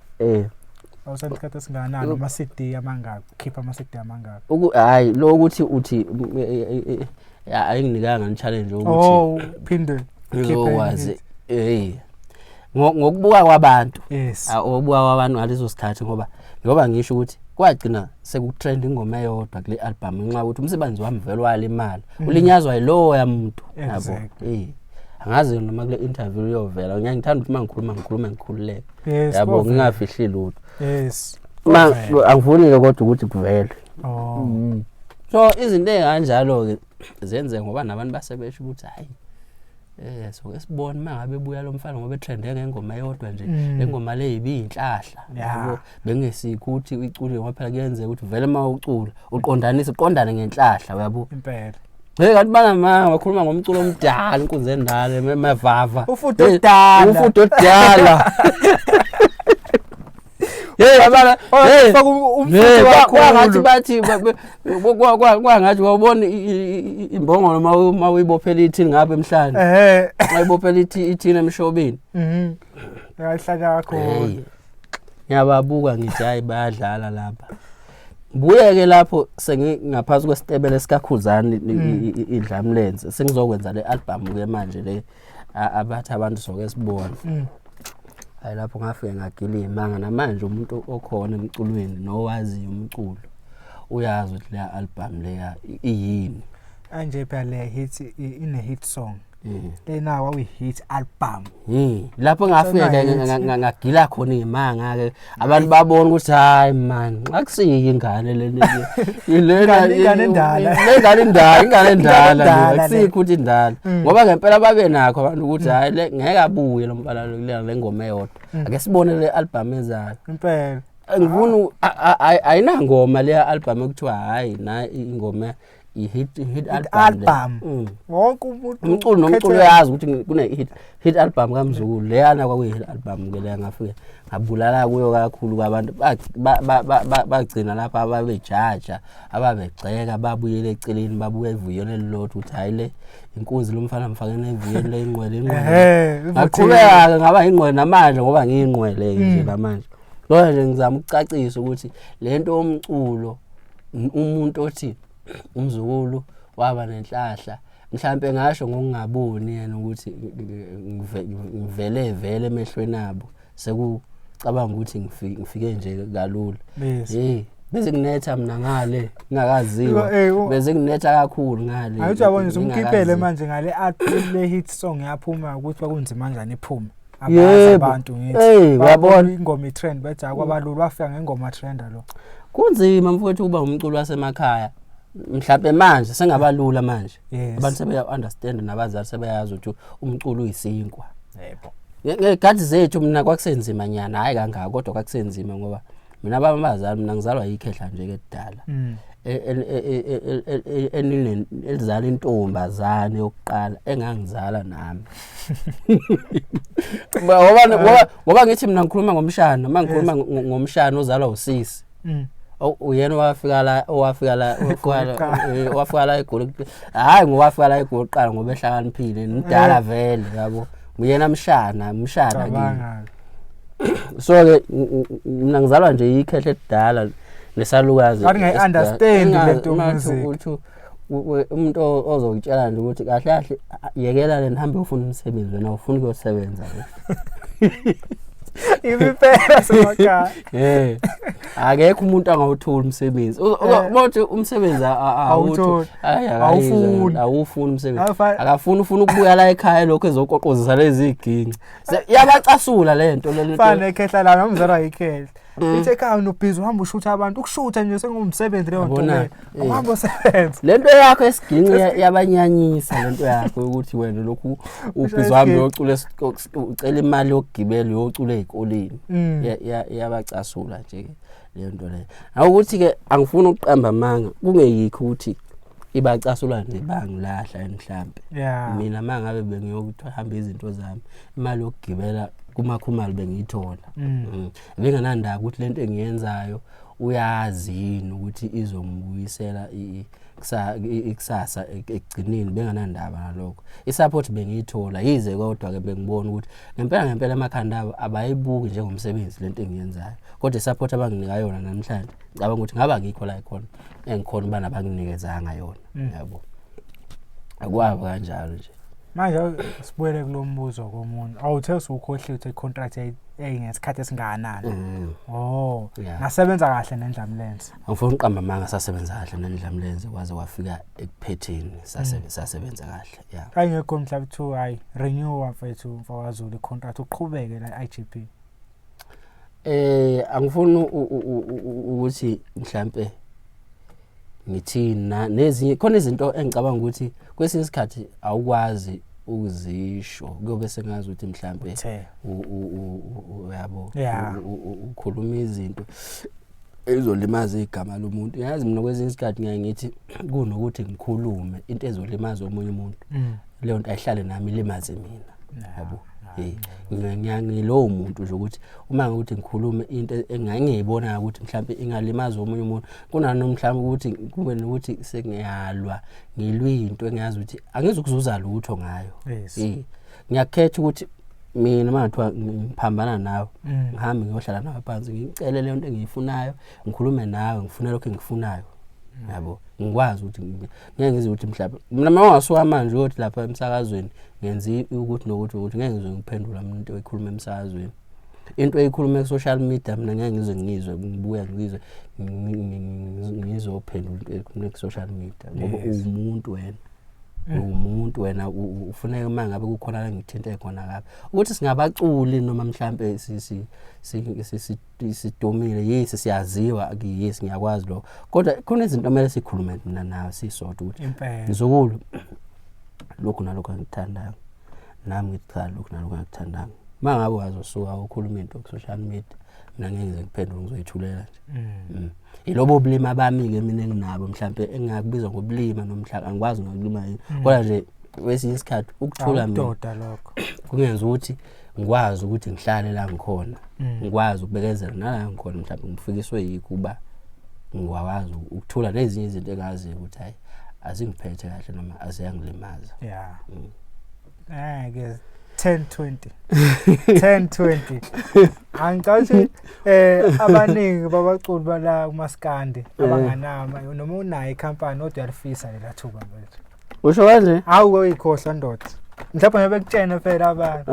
awusantikhatha esinganani ama-CD amangaka khipha ama-CD amangaka hayi lo ukuthi uthi ayinginikanga ni-challenge ukuthi phinde ngizokwazi ngokubuka kwabantu obuka kwabantu ngaleso sikhathi ngoba ngisho ukuthi kwagcina sekutrend ingoma eyodwa kule album ngenxa ukuthi umsebenzi wami vele walimala ulinyazwa yilowo yamuntu yabo angazi noma kule interview yovela ngiyangithanda ukuthi mangikhuluma ngikhululeke yabo ngingafihli lutho angifuni kodwa ukuthi kuvele so izinto ezikanjalo ke zenze ngoba nabantu basebesha ukuthi hayi so esibona mangabe buya lo mfana ngoba etrende ngengoma eyodwa nje lengoma le ibiyinhlahla yabo bengesikho ukuthi ucule ngoba phela kuyenzeka ukuthi vele mawucula uqondane ngenhlahla uyabo impela kanti bana wakhuluma ngomculo omdala inkunzi endala emavava ufudo odala yabana umfutho bathi kwangathi wabona imbongolo mawuyibophela ithini ngapha emhlanje mayibophela ithini emshobeni yahlanya kakhulu ngiyababuka ngithi hayi bayadlala lapha Buye-ke lapho sengingaphansi kwesitebele sika Khuzani idlamlenze sengizokwenza le album ke manje le abathi abantu soke sibona hayi lapho ngafike ngagila imanga namanje umuntu okhona emculweni nowazi umculo uyazi ukuthi le album le iyini anje phela le hit ine hit song lena wa we hit album lapho ngafike ngagila khona imanga ke abantu babona ukuthi hayi man akusiyi ingane ingane endala ingane endala akusikho ukuthi indala ngoba ngempela babe nakho abantu ukuthi hayi le ngeke abuye lo mfana le ngoma eyodwa ake sibone le album ezayo impela ngifuna ayinangoma le album ekuthiwa hayi na ingoma hit album wonke umuntu nomculo yazi ukuthi kune hit album kaMzukulu leyana kwakuyi hit album ke le ngafike ngabulala kuyo kakhulu kwabantu bagcina lapha ababejaja ababegceka babuyele eceleni babuye evuyeni elilodwa ukuthi hayi le inkunzi lomfana mfakene evuyeni le ingqwele ngaqhubeka ngaba ingqwele namanje ngoba ngiyingqwele nje namanje lo nje ngizama ukucacisa ukuthi lento yomculo umuntu othi uMzukulu waba nenhlahla mhlambe ngasho ngokungaboni yena ukuthi ngivele emehlweni abo sekucabanga ukuthi ngifike nje kalula bese kunetha mina ngale ngakaziwa bese kunetha kakhulu ngale ayijabona umkhiphele manje ngale le hit song yaphuma ukuthi bakunzima kanjani iphume abantu ngithi uyabona ingoma itrend bethi akwabalulu wafika ngengoma trend lo kunzima mfowethu kuba umculo wasemakhaya mhlawumbe manje sengabalula manje abantu sebeya understand nabazali sebeyazi ukuthi umculo uyisinkwa yebo ngegadi zethu mina kwakusenzima nyana hayi kangaka kodwa kwakusenzima ngoba mina abazali mina ngizalwa yikhehla nje kedala elizala intombazane yokuqala engangizala nami ngoba ngithi mina ngikhuluma ngomshana mangikhuluma ngomshana ozalwa usisi uyena wafika la eGoli hayi ngowafika la eGoli qala ngoba ehlakaniphile nidala vele yabo uyena mshana kimi so ke mina ngizalwa nje yikhehle edala nesalukazi ngathi ngai understand lento music ukuthi umuntu ozokutshela nje ukuthi kahle kahle yekela le nihambe ufuna umsebenzi wena ufuna ukuyosebenza Ibiphela semakhaya akekho umuntu angawuthola umsebenzi uthi umsebenzi awufuni umsebenzi akafuni ufuna ukubuya la ekhaya lokho ezoqoqozisa lezi iginci yabacasula lento fana ekhehla la nomzalwa yikhehla ithi ekhaya unobhizi uhamba ushutha abantu ukushutha nje sengumsebenzi leyo nto le uhamba usebenza lento yakho esiginci yabanyanyisa lento yakho ukuthi wena lokhu ubhizi wami uyocula ucela imali yokugibela uyocula ezikoleni yabacasula nje lento le awukuthi ke angifuni ukuqamba amanga kungeyikho ukuthi ibacasula nje bangilahla emhlambe mina mangabe bengiyokuthi hamba izinto zami imali yokugibela kumakhumali bengiyithola benganandaba ukuthi lento engiyenzayo uyazi yini ukuthi izongibuyisela ikusasa ekugcineni benganandaba nalokho isupport bengiyithola yize kodwa ke bengibona ukuthi ngempela emakhanda abo abayibuki njengomsebenzi lento engiyenzayo kodwa isupport abanginika yona namhlanje ngicabanga ukuthi ngaba ngikho la ikhona engikhona bana abanginikezanga yona yabo akwabo kanjalo nje manje sibuyele kulombuzo komuntu awuthe usukhohle ukuthi icontract ngesikhathi esingakanani nasebenza kahle nendlamlenze angifuni uqamba manga sasebenza kahle nendlamlenze kwaze wafika ekuphetheni sasebenza kahle ayingekho mhlawumbe 2 hayi renew mfethu mfowazulu icontract uqhubeke la IGP angifuni ukuthi mhlambe ngithina nezinye khona izinto engicabanga ukuthi kwesinye isikhathi awukwazi ukuzisho kuyobe sengazi ukuthi mhlambe uyabo ukhuluma izinto ezolimaza igama lomuntu yazi mina kwesinye isikhathi ngeke ngithi kunokuthi ngikhulume into ezolimaza omunye umuntu leyo nto ayihlale nami ilimaze mina yabo Ngilowo muntu nje ukuthi uma ukuthi ngikhulume into engangiyibona ukuthi mhlawumbe ingalimaza omunye umuntu kunani mhlawumbe ukuthi kube nokuthi sengiyalwa ngilwinto engiyazi ukuthi angizukuzuza lutho ngayo. Ngiyakhetha ukuthi mina mathiwa ngiphambana nawe ngihambe ngiyohlala nawe phansi ngicele le nto engiyifunayo ngikhulume nawe ngifuna lokho engifunayo yabo ngikwazi ukuthi ngeke ngize ukuthi mhlawumbe mina mawasuka manje uyothi lapha emsakazweni ngenzi ukuthi nokuthi ngeke ngize ngiphendula umuntu oyikhuluma emsakazweni into eyikhuluma ku social media mina ngeke ngize ngizwe ngibuya ngizophendula into ku social media ngoba umuntu wena umuntu wena ufuneka mangabe kukhona la ngithinte khona lapha ukuthi singabaculi noma mhlambe sidomile yes siyaziwa yes ngiyakwazi lo kodwa khona izinto kumele sikhulume mina nawe sisodwa ukuthi Mzukulu lokho nalokho ngithandayo nami ngicala lokho nalokho ngikuthandayo mangabe wazosuka ukhuluma into ku social media mina ngeke ngize ngiphendule ngizoyithulela nje ilobo bulima bami ke mina enginabo mhlambe engakubiza ngobulima nomhlaba angikwazi ngokulima yini kodwa nje wesinye isikhathi ukuthula mina kungenza ukuthi ngikwazi ukuthi ngihlale la ngikhona ngikwazi ukubekezela nala ngikhona mhlambe ngifikiswe yikuba ngikwazi ukuthula nezinye izinto engazi ukuthi hayi azingiphethe kahle noma aziyangilimaza ke 10-20 angicathi abaningi babaculi bala uMaskandi abanganama noma unayo ikhampani kodwa yarifisa lela thuba manje usho kanje awu uyikhohla ndoda mhlawumbe ngeke bekutshene phela abantu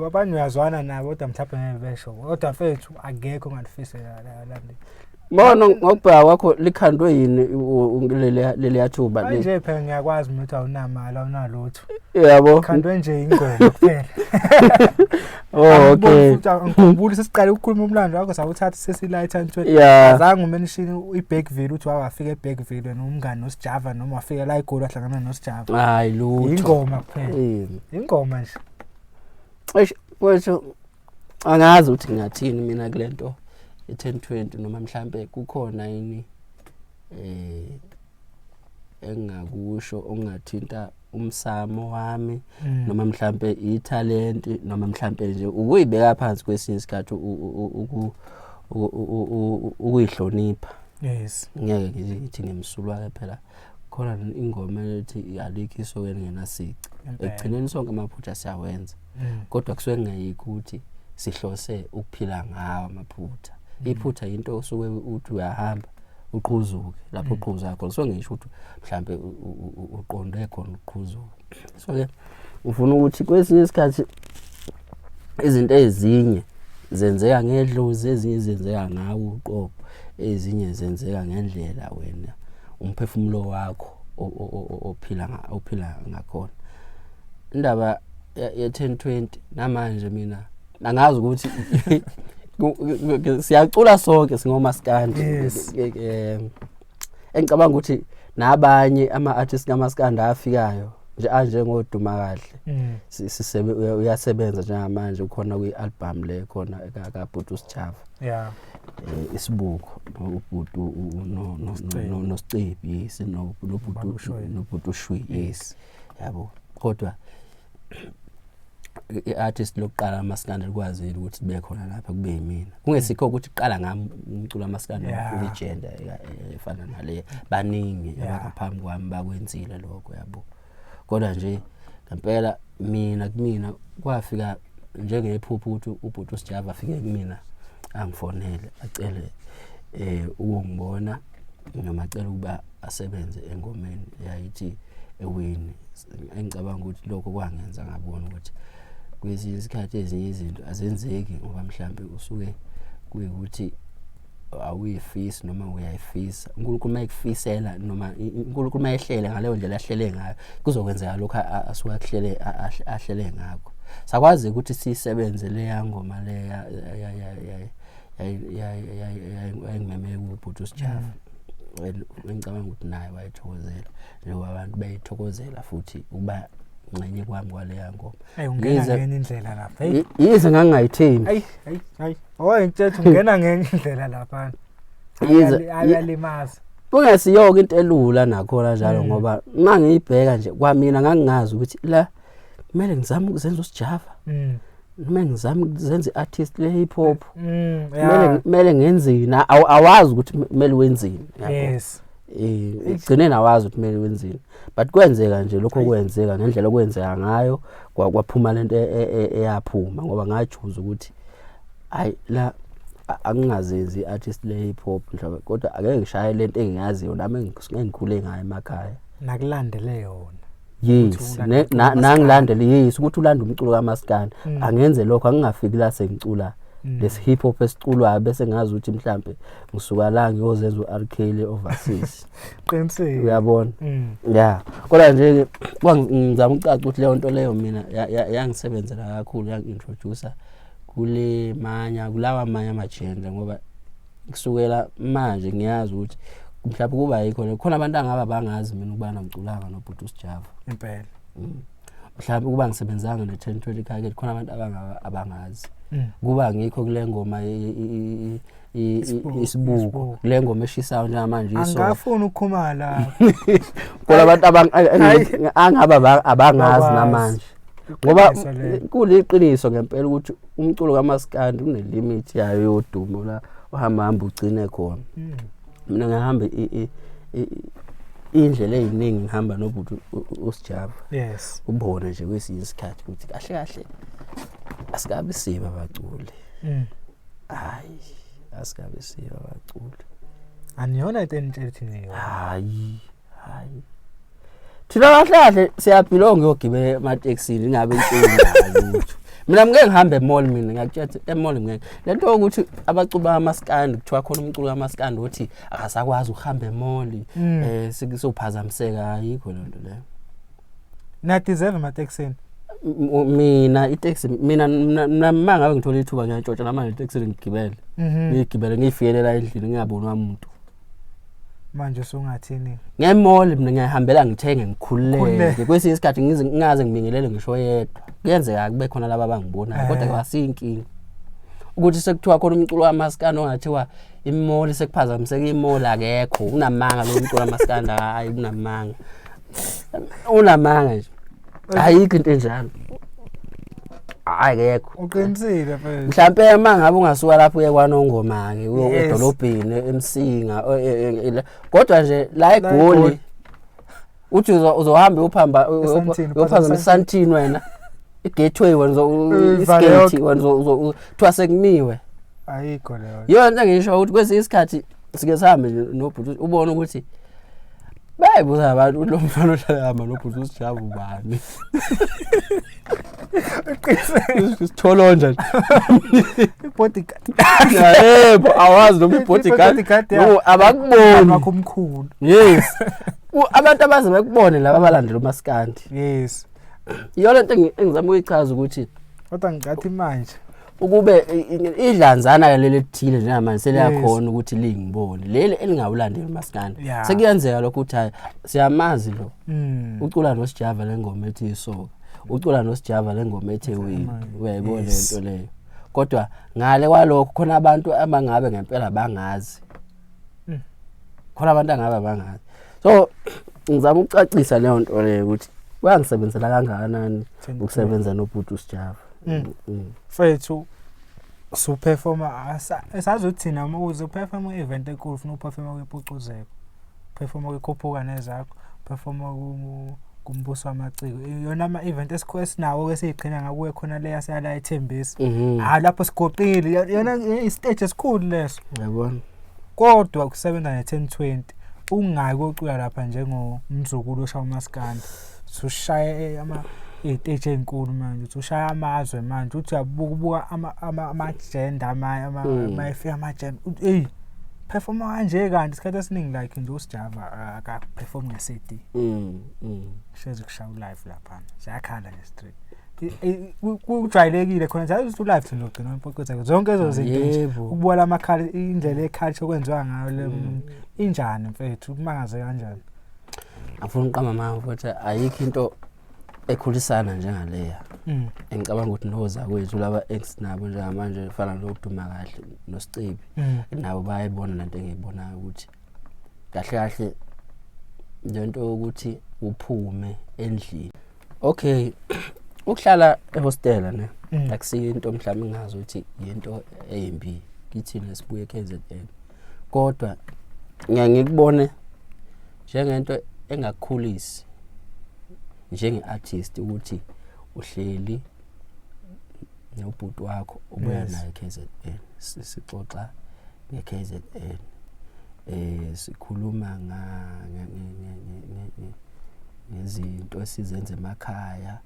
abanye uyazwana nabo kodwa mhlawumbe ngeke besho kodwa mfethu akekho ongalifisa la Bona ngokubhaka kwakho likhandwe yini leli yathuba le nje phela ngiyakwazi ukuthi awunamali awunalutho yabo khandwe nje ingoma kuphela okay ngikhumbula sesiqala ukukhuluma umlando wakho sawuthatha sesilayitha ntwe azange umention iBackville uthi wafika eBackville nomngane noSjava noma wafika la eGoli wahlangana noSjava hayi lutho ingoma kuphela ingoma nje wethu angazi ukuthi ngathini mina kulento 10-20 noma mhlambe kukhona yini engakusho ongathinta umsamo wami noma mhlambe italent noma mhlambe nje ukuyibeka phansi kwesinye isikhathi ukuyihlonipha ngeke ngithi ngimsulwa ke phela khona ingoma ethi alikho isokweni ngenasici ekugcineni sonke amaphutha siyawenza kodwa kusuke ngayikho ukuthi sihlose ukuphila ngawo amaphutha iphutha into osuke uthi uyahamba uqhuzuke lapho uqhuza khona so ngisho ukuthi mhlambe uqonde khona uqhuzuka so ke ufuna ukuthi kwesinye isikhathi izinto ezinye zenzeka ngedlozi ezinye zenzeka ngawo uqobo ezinye zenzeka ngendlela wena umphefumulo wakho ophila ngakhona indaba ye 10-20 namanje mina angazi ukuthi siyacula sonke singomaskandi engicabanga ukuthi nabanye ama-artists kamaskandi afikayo nje anje ngoduma kahle uyasebenza njengamanje ukhona kwi-album le khona kaBhuti Sjava isibuko uBhuti noSicebi yes noBhuti Shwi yes yabo kodwa i-artist lokuqala amaskandi likwazi ukuthi sibe khona lapha kube yimina kungesikho ukuthi qala ngami umculo amaskandi legend efana nale baningi abangaphambi kwami bakwenzile lokho yabo kodwa nje ngempela mina kwafika njengephupho ukuthi uBhuti Sjava afike kumina angifonele acele ukungibona noma acela ukuba asebenze engomeni yayithi ewini engicabanga ukuthi lokho kwangenza ngabona ukuthi kwezinye isikhathi ezinye izinto azenzeki ngoba mhlambe usuke kuyikuthi awuyifisi noma uyayifisa uNkulunkulu mayekufisela noma uNkulunkulu mayehlele ngaleyo ndlela ahlele ngayo kuzokwenzeka lokho asuka ahlele ngakho sakwazi ukuthi sisebenze le yangoma le ayingimeme uBhuti Sjava ngicabanga ukuthi naye wayithokozela njengoba abantu bayithokozela futhi uba ngcenye kwami kwale yangoma ungena indlela lapha yize ngangayithembi hayi ngithethe ungena ngenye indlela lapha ayalimaza kungesiyoke into elula nakhona njalo ngoba mangiyibheka nje kwamina ngangingazi ukuthi la kumele ngizame ukuzenza uSjava noma ngizame ukuzenza iartist le hip hop kumele ngenzeni awazi ukuthi kumele wenzeni yes igcine nawazi ukuthi kumele wenzeni but kwenzeka nje lokho kwenzeka ngendlela okwenzeka ngayo kwaphuma lento eyaphuma ngoba ngajuza ukuthi hayi la angingazenzi iartist le hip hop mhlawumbe kodwa ake ngishaye lento engiyaziyo nami ngikhule ngayo emakhaya nakulandele yona yes nangilandele yes ukuthi ulanda umculo kaMaskandi angenze lokho angingafiki la sengicula lesi hip hop esiculwayo bese ngazi ukuthi mhlambe ngisuka la ngiyozenza uRK le overseas qinisile uyabona yeah kodwa nje ngizama ucaca ukuthi leyo nto leyo mina yangisebenzela kakhulu yangintroducer kule manya kulawa manya amagender ngoba kusukela manje ngiyazi ukuthi mhlawumbe kuba yikho khona abantu angaba bangazi mina ukubana ngiculanga nobhuti uSjava impela mhlawumbe kuba ngisebenzanga ne1020 khake khona abantu abangazi kuba ngikho kule ngoma isibuko kule ngoma eshisayo njengamanje iso angafuna ukukhumala kodwa abantu angaba abangazi namanje ngoba kuliqiniso ngempela ukuthi umculo kaMaskandi unelimit yayo yodumo la uhamba ugcine khona mina ngihamba indlela eziningi ngihamba nobhuti uSjava yes ubone nje kwesinye isikhathi ukuthi kahle asikabe siba bacule hayi asikabe siba bacule aniyona into enitshelithini hayi thina kahle siyabhilonga yogibela emateksini ingabe inkinga lutho mina ngeke ngihambe emall mina ngiyakutshela emall ngeke lento ukuthi abacuba kaMaskandi kuthiwa khona umculo kaMaskandi othi akasakwazi ukuhamba emall sikisophazamiseka ayikho lento leyo na deserve emateksini mina itaxi mina mangabe ngithola ithuba ngiyantshontsha namanje itaxi ngigibele ngigibele ngifiyelela endlini ngiyabona umuntu manje songathini ngemall mina ngiyahambela ngithenge ngikhululeke kwesinye isikhathi ngingaze ngibingelele ngisho yedwa kuyenzeka kube khona laba abangibonayo kodwa kwasinkingi ukuthi sekuthiwa khona umculo kaMaskandi ongathiwa imall sekuphazamiseka imall akekho unamanga lo mculo kaMaskandi hayi unamanga nje ayikho into enjalo akekho uqinisile phela mhlambe mangabe ungasuka lapho uye kwaNongoma ke edolobheni eMsinga kodwa nje la eGoli uthi uzohamba uyophazama eSantini wena igateway wena iskate wena uzothiwa sekumiwe ayikho leyo yona ngisho ukuthi kwesinye isikhathi sike sihambe nobhuti ubone ukuthi bayibuza abantu lo mfana ohlala nobhuti uSjava ubani Sitholonja bodyguard yebo awazi lo bodyguard no abakuboni wakho omkhulu yes abantu abaze bekubone laba abalandela uMaskandi yes yona into engizama ukuyichaza ukuthi kodwa ngigathi manje ukube idlanzana leli lethile njengamanje seliyakhona ukuthi lingibone leli elingawulandela uMaskandi sekuyenzeka lokho ukuthi siyamazi lo ucula noSjava lengoma ethi isoka ucula noSjava lengoma ethi wini uyayibona lento leyo kodwa ngale kwalokho khona abantu abangabe ngempela bangazi khona abantu angabe bangazi so ngizama ukucacisa leyo nto leyo ukuthi kuyangisebenzela kangakanani ukusebenza nobhuti uSjava Fethu superformer esazothina ukuze uperform event enkulu ufuna uperform kwePhucuzeko perform kweKhuphuka nezakho perform kumbuso wamaciko yona ama event esikhwesi nawo esiyiqhina ngakuwe khona le yasala ethembisa lapho sigoqile yona istage esikhulu leso yabona kodwa ukusebenza ne1020 ungaki ocula lapha njengomzukulu osha uMaskandi sushaya stage enkulu manje ushaya amazwe manje uthi uyabuka ama-agenda ama-efika ama-agenda perform kanje kanti isikhathi esiningi like nje uSjava aka-perform nge-CD sheze kushaya live lapha siyakhala nge-street kujwayelekile khona njalo ukuthi live thina ugcina impokotho zonke ezo zinto ukubona amakhala indlela eculture okwenziwa ngayo le injani mfethu kumangaze kanjani afuna uqamba manje futhi ayikho into ekhulisana njengaleya engicabanga ukuthi noza kwethu laba ex nabo njengamanje efana nokuduma kahle noSicebi nabo bayibona lento engiyibonayo ukuthi kahle lento ukuthi uphume endlini okay ukuhlala ehostela ne akusinto mhlawumbe ngazi ukuthi into embi kithina sibuye KZN kodwa ngiyangikubone njengento engakukhulisi njenge-artist ukuthi uhleli nobhuti wakho ubuya naye KZN sixoxa ngeKZN sikhuluma ngezinto esizenze emakhaya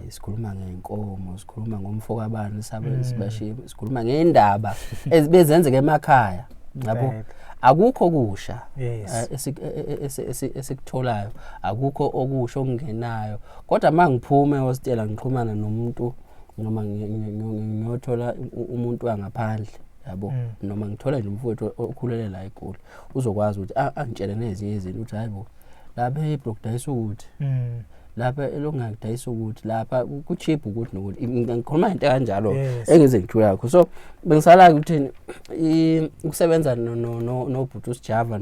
sikhuluma ngenkomo sikhuluma ngomfoko abantu sibashiye sikhuluma ngendaba ezibezenzeke emakhaya yabo akukho kusha esikutholayo akukho okusho okungenayo kodwa mangiphume ehostela ngiqhumana nomuntu noma ngiyothola umuntu wangaphandle yabo noma ngithola nje umfowethu okhulele la eGoli uzokwazi ukuthi angitshele nezinye izinto ukuthi hayibo lapha eBlock dayisa ukuthi lapha elongakudayisa ukuthi lapha ku-cheap ukuthi nokuthi ngikhuluma into kanjalo engize ngijula yakho so bengisala ukuthi ukusebenza nobhuti uSjava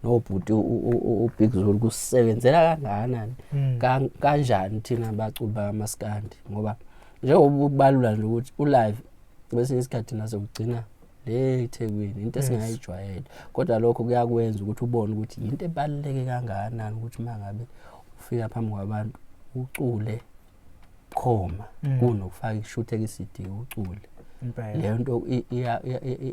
nobhuti uBig Zulu kusebenzela kangakanani kanjani thina abaculi bakaMaskandi ngoba njengoba ukubalula nje ukuthi ulive bese isikhathi naso kugcina le eThekwini into esingayijwayela kodwa lokho kuyakwenza ukuthi ubone ukuthi into ebaluleke kangakanani ukuthi mangabe ufika phambi kwabantu ucule khoma kunokufaka ishuthe ke-CD ucule leyo nto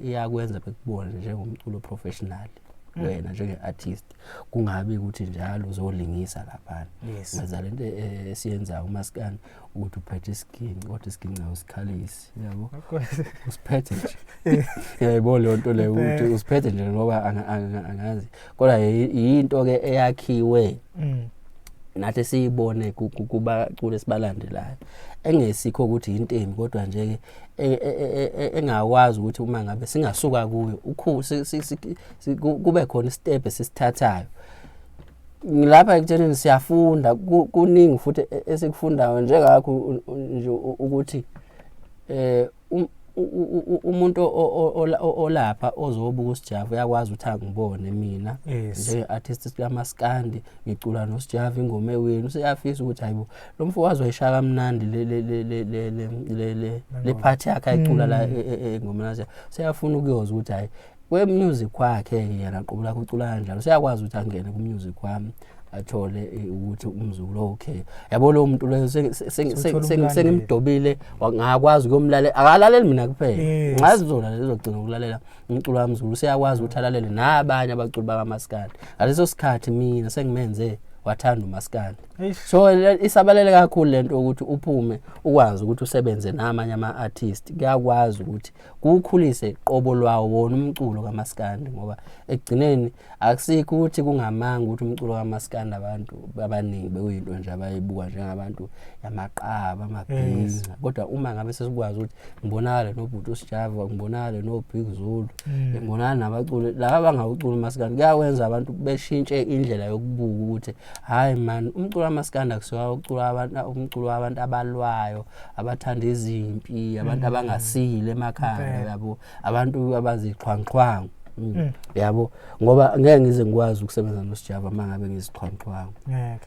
iyakwenza bekubone njengomculo professional wena njenge-artist kungabi ukuthi njalo uzolingisa laphana wenza lento esiyenzayo uMaskandi ukuthi uphethe isiginci kodwa isiginci awusikhalisi yabo usiphethe nje yebo le nto le ukuthi usiphethe nje ngoba angazi kodwa yinto ke eyakhiwe nathi siyibone kubacule sibalandelayo engesikho ukuthi intemi kodwa nje engakwazi ukuthi uma ngabe singasuka kuyo kube khona istep esisithathayo ngilapha ekutsheleni siyafunda kuningi futhi esikufundayo njengakho nje ukuthi umuntu olapha ozobuka uSjava uyakwazi ukuthi angibone mina njenge-artist kaMaskandi ngicula noSjava ingoma ewenu useyafisa ukuthi hayibo lo mfo wazoyishaya kamnandi le party yakhe ayicula la engoma nazo seyafuna ukuyoza ukuthi hayi music wakhe yena aqhubula ukucula kanjalo seyakwazi ukuthi angene ku-music wami athole ukuthi umzukulu okay yabo lo muntu lo sengimdobile ngakwazi ukumlalela akalaleli mina kuphela ngazi uzolalela uzogcina ukulalela umculo wamzulu seyakwazi ukuthi alalele nabanye abaculi bakaMaskandi ngaleso sikhathi mina sengimenze wathanda uMaskandi so isabalele kakhulu lento ukuthi uphume ukwazi ukuthi usebenze namanye ama-artist kuyakwazi ukuthi kukhulise qobo lwawo wona umculo kaMaskandi ngoba ekugcineni akusikho ukuthi kungamanga ukuthi umculo kaMaskandi abantu abaningi bekuyinto nje abayibuka njengabantu yamaqaba amabhinga kodwa uma ngabe sesikwazi ukuthi ngibonakale nobhuti uSjava ngibonakale noBig Zulu ngibonakale nabaculi laba abangawucula uMaskandi kuyawenza abantu beshintshe indlela yokubuka ukuthi hayi man umculo kaMaskandi akusiwa umculo wabantu abalwayo abathanda izimpi abantu abangasile emakhaya yabo abantu abaziqhwanqhwangu yabo ngoba ngeke ngize ngikwazi ukusebenza noSjava mangabe ngiziqhwanqhwangu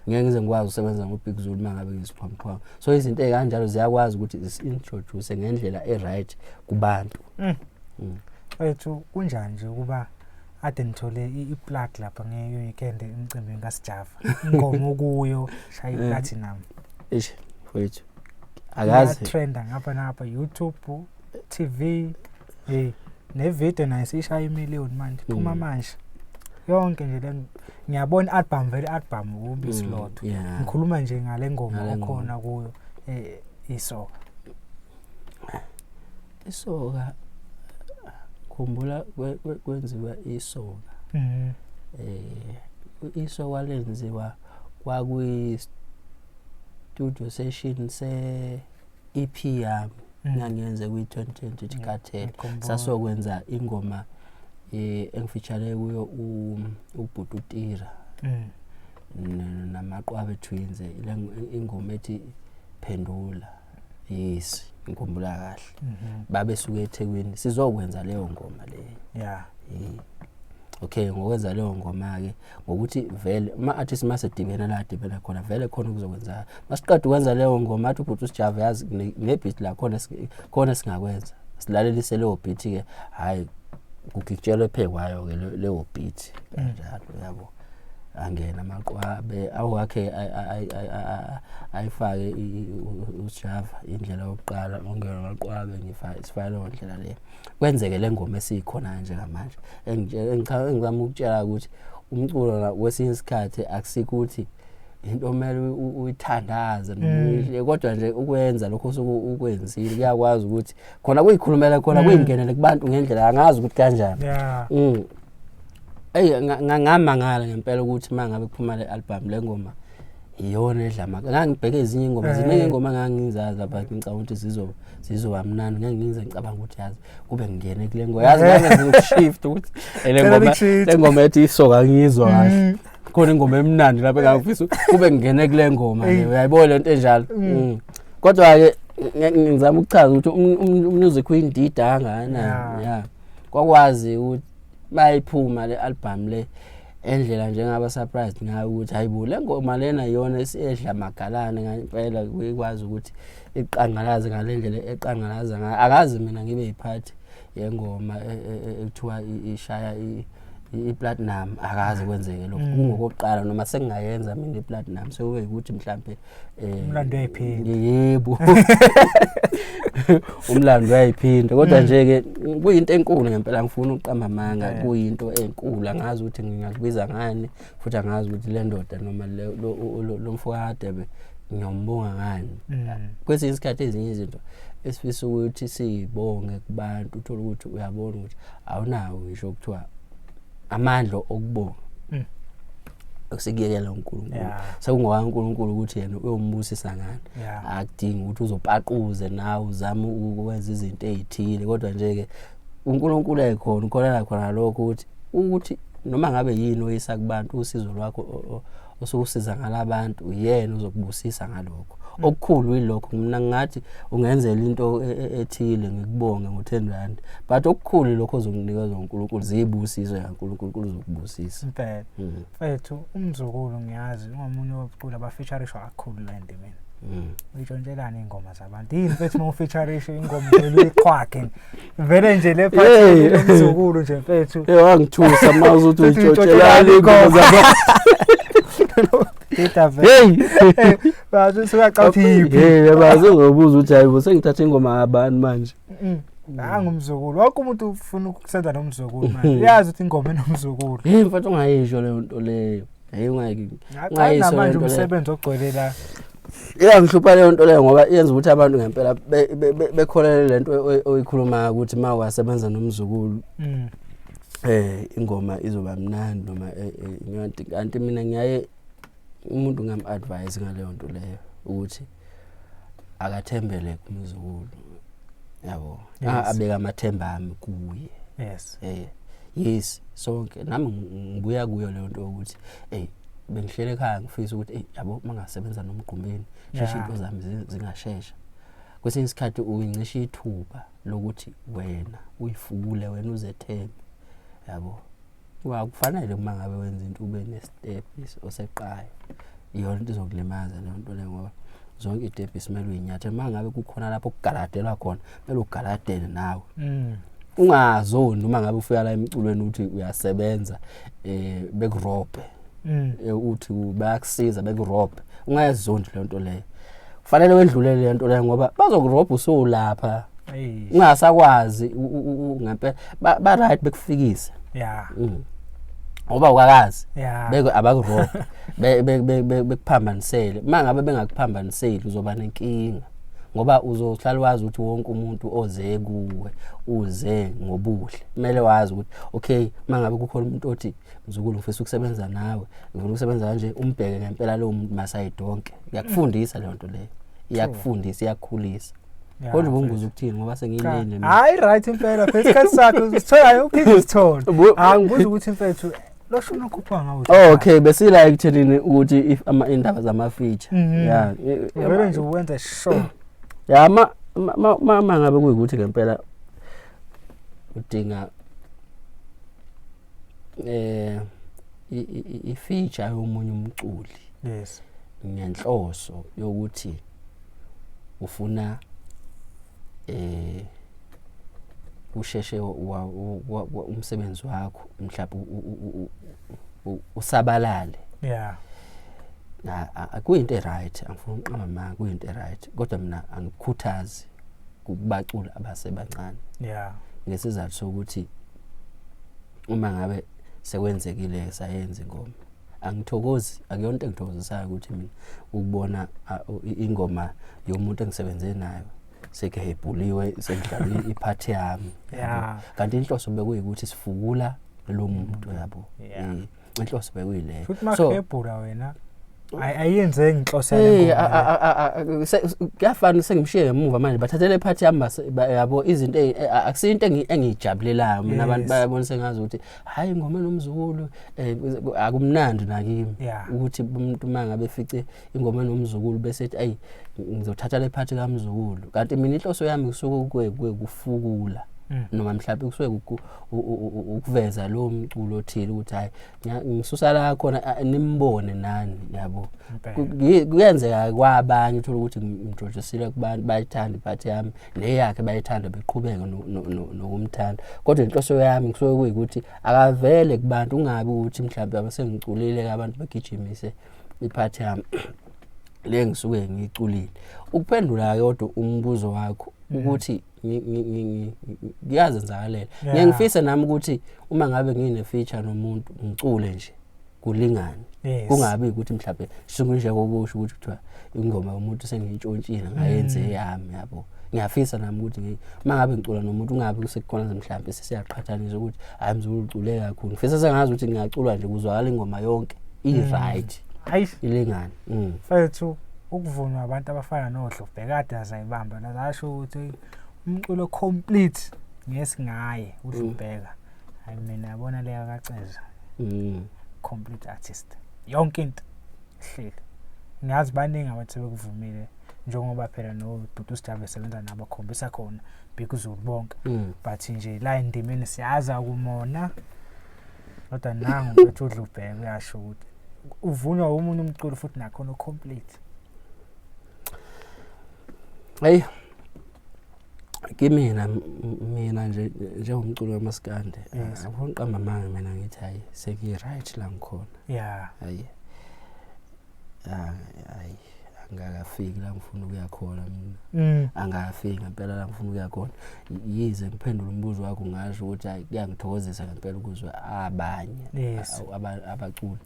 ngeke ngize ngikwazi ukusebenza noBig Zulu mangabe ngiziqhwanqhwangu so izinto ezikanjalo ziyakwazi ukuthi zi-introduce ngendlela e-right kubantu wethu kunjani nje ukuba ade ngithole i-plug lapha nge-weekend emcimbini kaSjava ingoma kuyo shaya platinum wethu akazi trenda ngapha napha YouTube TV nevideo nayo sishaya imillion manje phuma manje yonke nje le ngiyabona album album ubisilotho ngikhuluma nje ngale ngoma okhona kuyo isoka khumbula kwenziwa isoka isoka lenziwa kwakuyi studio session se EP yami ngangenze kwi-2020 tikathe sasokwenza ingoma engifeature kuyo ubhuti uTira namaqwabe twins ingoma ethi Phendula yes ngikhumbula kahle babe suke eThekwini sizokwenza leyo ngoma le okay ngokwenza leyo ngoma ke ngokuthi vele ama artists masedibena la dibena khona vele khona ukuzokwenza masiqeda ukwenza leyo ngoma athi ubhuti Sjava yazi ngebeat la khona singakwenza silalelise leyo beat ke hayi kugitshelwe phekwayo ke leyo beat kanjalo yabo angena amaqwabe awakhe ayifake uSjava indlela yokuqala ongena amaqwabe ngifile indlela le kwenzeke le ngoma esikhona nje ngamanje engicela ukutshela ukuthi umculo wesinye isikhathi akusikuthi into omele uyithandaza noma kodwa nje ukwenza lokho ukwenzile kuyakwazi ukuthi khona kuyikhulumela khona kuyingenele kubantu ngendlela angazi ukuthi kanjani ngamangala ngempela ukuthi mangabe kuphuma le album le ngoma iyona edlama ngangibheke ezinye ingoma ziningi ingoma ngangizazi lapha ngicabanga ukuthi zizoba mnandi ngengize ngicabanga ukuthi yazi kube ngene kule ngoma yazi ngaze ngikushift ukuthi le ngoma ethi isoka ngizwa kahle khona ingoma emnandi lapha ngafisa kube ngene kule ngoma le uyayibona lento enjalo kodwa ke ngizama ukuchaza ukuthi umusic uyindida kangakanani ya kwakwazi ukuthi bayiphuma le album le endlela njengaba surprised ngayo ukuthi hayibo le ngoma lena iyona esiyedla magalane ngempela kuyikwazi ukuthi iqangalaze ngalendlela eqangalaza ngayo akazi mina ngibe yiphathi yengoma ekuthiwa ishaya iplatinum akazi kwenzeke lokho kungokuqala noma sengingayenza mina iplatinum sekube ukuthi mhlambe umlando uyayiphinde yebo umlando uyayiphinde kodwa nje ke kuyinto enkulu ngempela ngifuna uqamba amanga kuyinto enkulu angazi ukuthi ngingakubiza ngani futhi angazi ukuthi le ndoda noma lo mfowade ngiyombonga ngani kwesinye isikhathi ezinye izinto esifisa ukuthi sibonge kubantu uthola ukuthi uyabona ukuthi awunawo ngisho ukuthiwa amandla okubonga okusikiyela uNkulunkulu sekungowakaNkulunkulu ukuthi yena uyombusisa ngani akudingi ukuthi uzopaquze nawe uzame ukwenza izinto ezithile kodwa nje ke uNkulunkulu ekhona ukholana khona lokho ukuthi noma ngabe yini oyisa kubantu usizo lwakho osukusiza ngalabantu uyena uzokubusisa ngalokho okukhulu yilokho mina ngathi ungenzela into ethile ngikubonge ngo10 rand but okukhulu lokho ozokunikeza uNkulunkulu zibusizo yaNkulunkulu uzokubusisa impela mfethu umzukulu ngiyazi ungomunye wobucula abafeaturishwa kakhulu la ndimeni uyitshontshelana ingoma zabantu yini mfethu mawufeaturisha ingoma uyiqhwakhe vele nje le phathi umzukulu nje mfethu wangithusa mawuze uthi uyitshontshelana ingoma zabantu bazo siyaqawuthi bazo ngobuza ukuthi hayibo sengithatha ingoma abantu manje ngumzukulu wonke umuntu ufuna ukusenza nomzukulu manje uyazi ukuthi ingoma enomzukulu mfethu ungayisho leyo nto leyo ungayisho manje umsebenzi ogcwelela ngihlupha leyo nto leyo ngoba yenza ukuthi abantu ngempela bekholele lento oyikhuluma ukuthi mawasebenza nomzukulu ingoma izoba mnandi noma ngiyathi kanti mina ngiyaye umuntu ngam-advise ngaleyo nto leyo ukuthi akathembele kumzukulu yabo abeka amathemba ami kuye yes sonke nami ngibuya kuyo leyo nto ukuthi bengihlele ekhaya ngifisa ukuthi yabo mangasebenza nomgqumbeni sheshe into zami zingashesha kwesinye isikhathi uyincisha ithuba lokuthi wena uyifule wena uzethembe yabo kufanele uma ngabe wenza into ube nestep oseqhayo iyona into izokulimaza leyo nto leyo ngoba zonke istep isimele uyinyathe mangabe kukhona lapho ukugaladelwa khona kumele ugaladele nawe ungazoni uma ngabe ufika la emculweni uthi uyasebenza bekurobhe uthi bayakusiza bekurobhe ungayizoni leyo nto leyo kufanele wendlulele le nto leyo ngoba bazokurobha usolapha ungasakwazi ngempela ba right bekufikisa ngoba ukakazi beke abakurobha bekuphambanisele mangabe bengakuphambaniseli uzoba nenkinga ngoba uzohlala wazi ukuthi wonke umuntu oze kuwe uze ngobuhle kumele wazi ukuthi okay mangabe kukhona umuntu othi Mzukulu ufisa ukusebenza nawe ufuna ukusebenza kanje umbheke ngempela lo muntu masayidonke yakufundisa leyo nto leyo iyakufundisa iyakukhulisa kodwa ubunguza ukuthini ngoba sengiyilene mina hayi right impela phezikhathi sakho usithola uphinde usithole angibuza ukuthi mfethu lo shona ukhupha ngawo okay besila ekuthenini ukuthi if indaba zama feature vele nje uwenza show ma ngabe kuyikuthi ngempela udinga i-feature yomunye umculi yes ngenhloso yokuthi ufuna usheshe umsebenzi wakho mhlawumbe usabalale yeah akuyinto eright angifuni uqamba manga kuyinto eright kodwa mina angikhuthazi kubacula abasebancane yeah ngesizathu sokuthi uma ngabe sekwenzekile sayenza ingoma angithokozi akuyonto engithokozisayo ukuthi mina ukubona ingoma yomuntu engisebenze nayo sekehebhuliwe sekudlalwe iphathi yami yeah kanti inhloso bekuyikuthi sifukula lo muntu yabo inhloso bekuyile so ebhura wena ayenze inhlosana kuyafana sengimshiye emuva manje bathathele iphathi yami yabo izinto akusinto engijabulelayo mina abantu bayabona sengazi ukuthi hayi ingoma nomzukulu akumnandi nakimi ukuthi umuntu mangabe efice ingoma nomzukulu bese ethi ayi ngizothatha le phathi kaMzukulu kanti mina inhloso yami kusuke kufukula noma mhlawumbe kusuke ukuveza lo mculo othile ukuthi hayi ngisusa la khona nimbone nani yabo kuyenzeka kwabanye uthola ukuthi ngimjojisile kubantu bayithanda iphathi yami neyakhe bayithanda beqhubeka nokumthanda kodwa inhloso yami kusuke kuyikuthi akavele kubantu ungabi ukuthi mhlawumbe abasengiculile abantu begijimise iphathi yami le ngisuke ngiculile ukuphendula yodwa umbuzo wakho ukuthi ngiyazenzakalela ngiyangifisa nami ukuthi uma ngabe ngine feature nomuntu ngicule nje kulingane kungabi ukuthi mhlawumbe sungishe kokusho ukuthi kuthiwa ingoma yomuntu sengiyintshontshile ngayenze yami yabo ngiyafisa nami ukuthi uma ngabe ngicula nomuntu ungabi kusekhona mhlawumbe sesiyaqhathanisa ukuthi hayi Mzukulu ucule kakhulu ngifisa sengazi ukuthi ngiyacula nje kuzwakala ingoma yonke i-right ilingane mfethu ukuvunwa abantu abafana noDlo bekade azayibamba lazasho ukuthi umculo complete ngesingaye uDlubheka hayi mina yabona leya kaceza complete artist yonke into hleli ngazi baningi abathi bekuvumile njengoba phela no Dudu Sjava esebenza nabo khombisa khona bikuzulu bonke but nje la indimeni siyaza kumona kodwa nangu mfethu uDlubheka uyasho ukuthi uvunwa umuntu umculo futhi nakhona complete hey mina nje njengomculo wamaskande angifuni uqamba manga mina ngithi hayi seki right la ngikhona hayi angakafiki la ngifuna ukuya khona mina angakafiki ngempela la ngifuna ukuya khona yize ngiphendula umbuzo wakho ngasho ukuthi hayi kuyangithokozisa ngempela ukuzwa abanye abaculi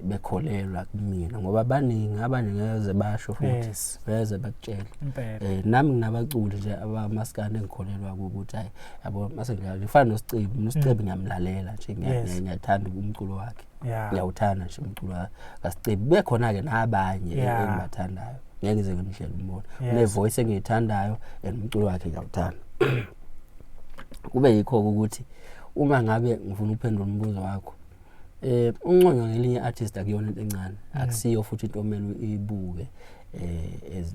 bekholelwa kumina ngoba abaningi ngeze basho futhi beze bakutshela nami nginabaculi nje abamaskande engikholelwa ukuthi hayi yabo mase ngifana noSicebe ngiyamlalela nje ngiyathanda umculo wakhe ngiyawuthanda nje umculo kaSicebe bekhona ke nabanye engibathandayo ngeke ngize ngimhlele umbona une voice engiyithandayo umculo wakhe ngiyawuthanda kube yikho ukuthi uma ngabe ngifuna ukuphendula umbuzo wakho unqonywa ngelinye artist akuyona into encane akusiyo futhi into omele uyibuke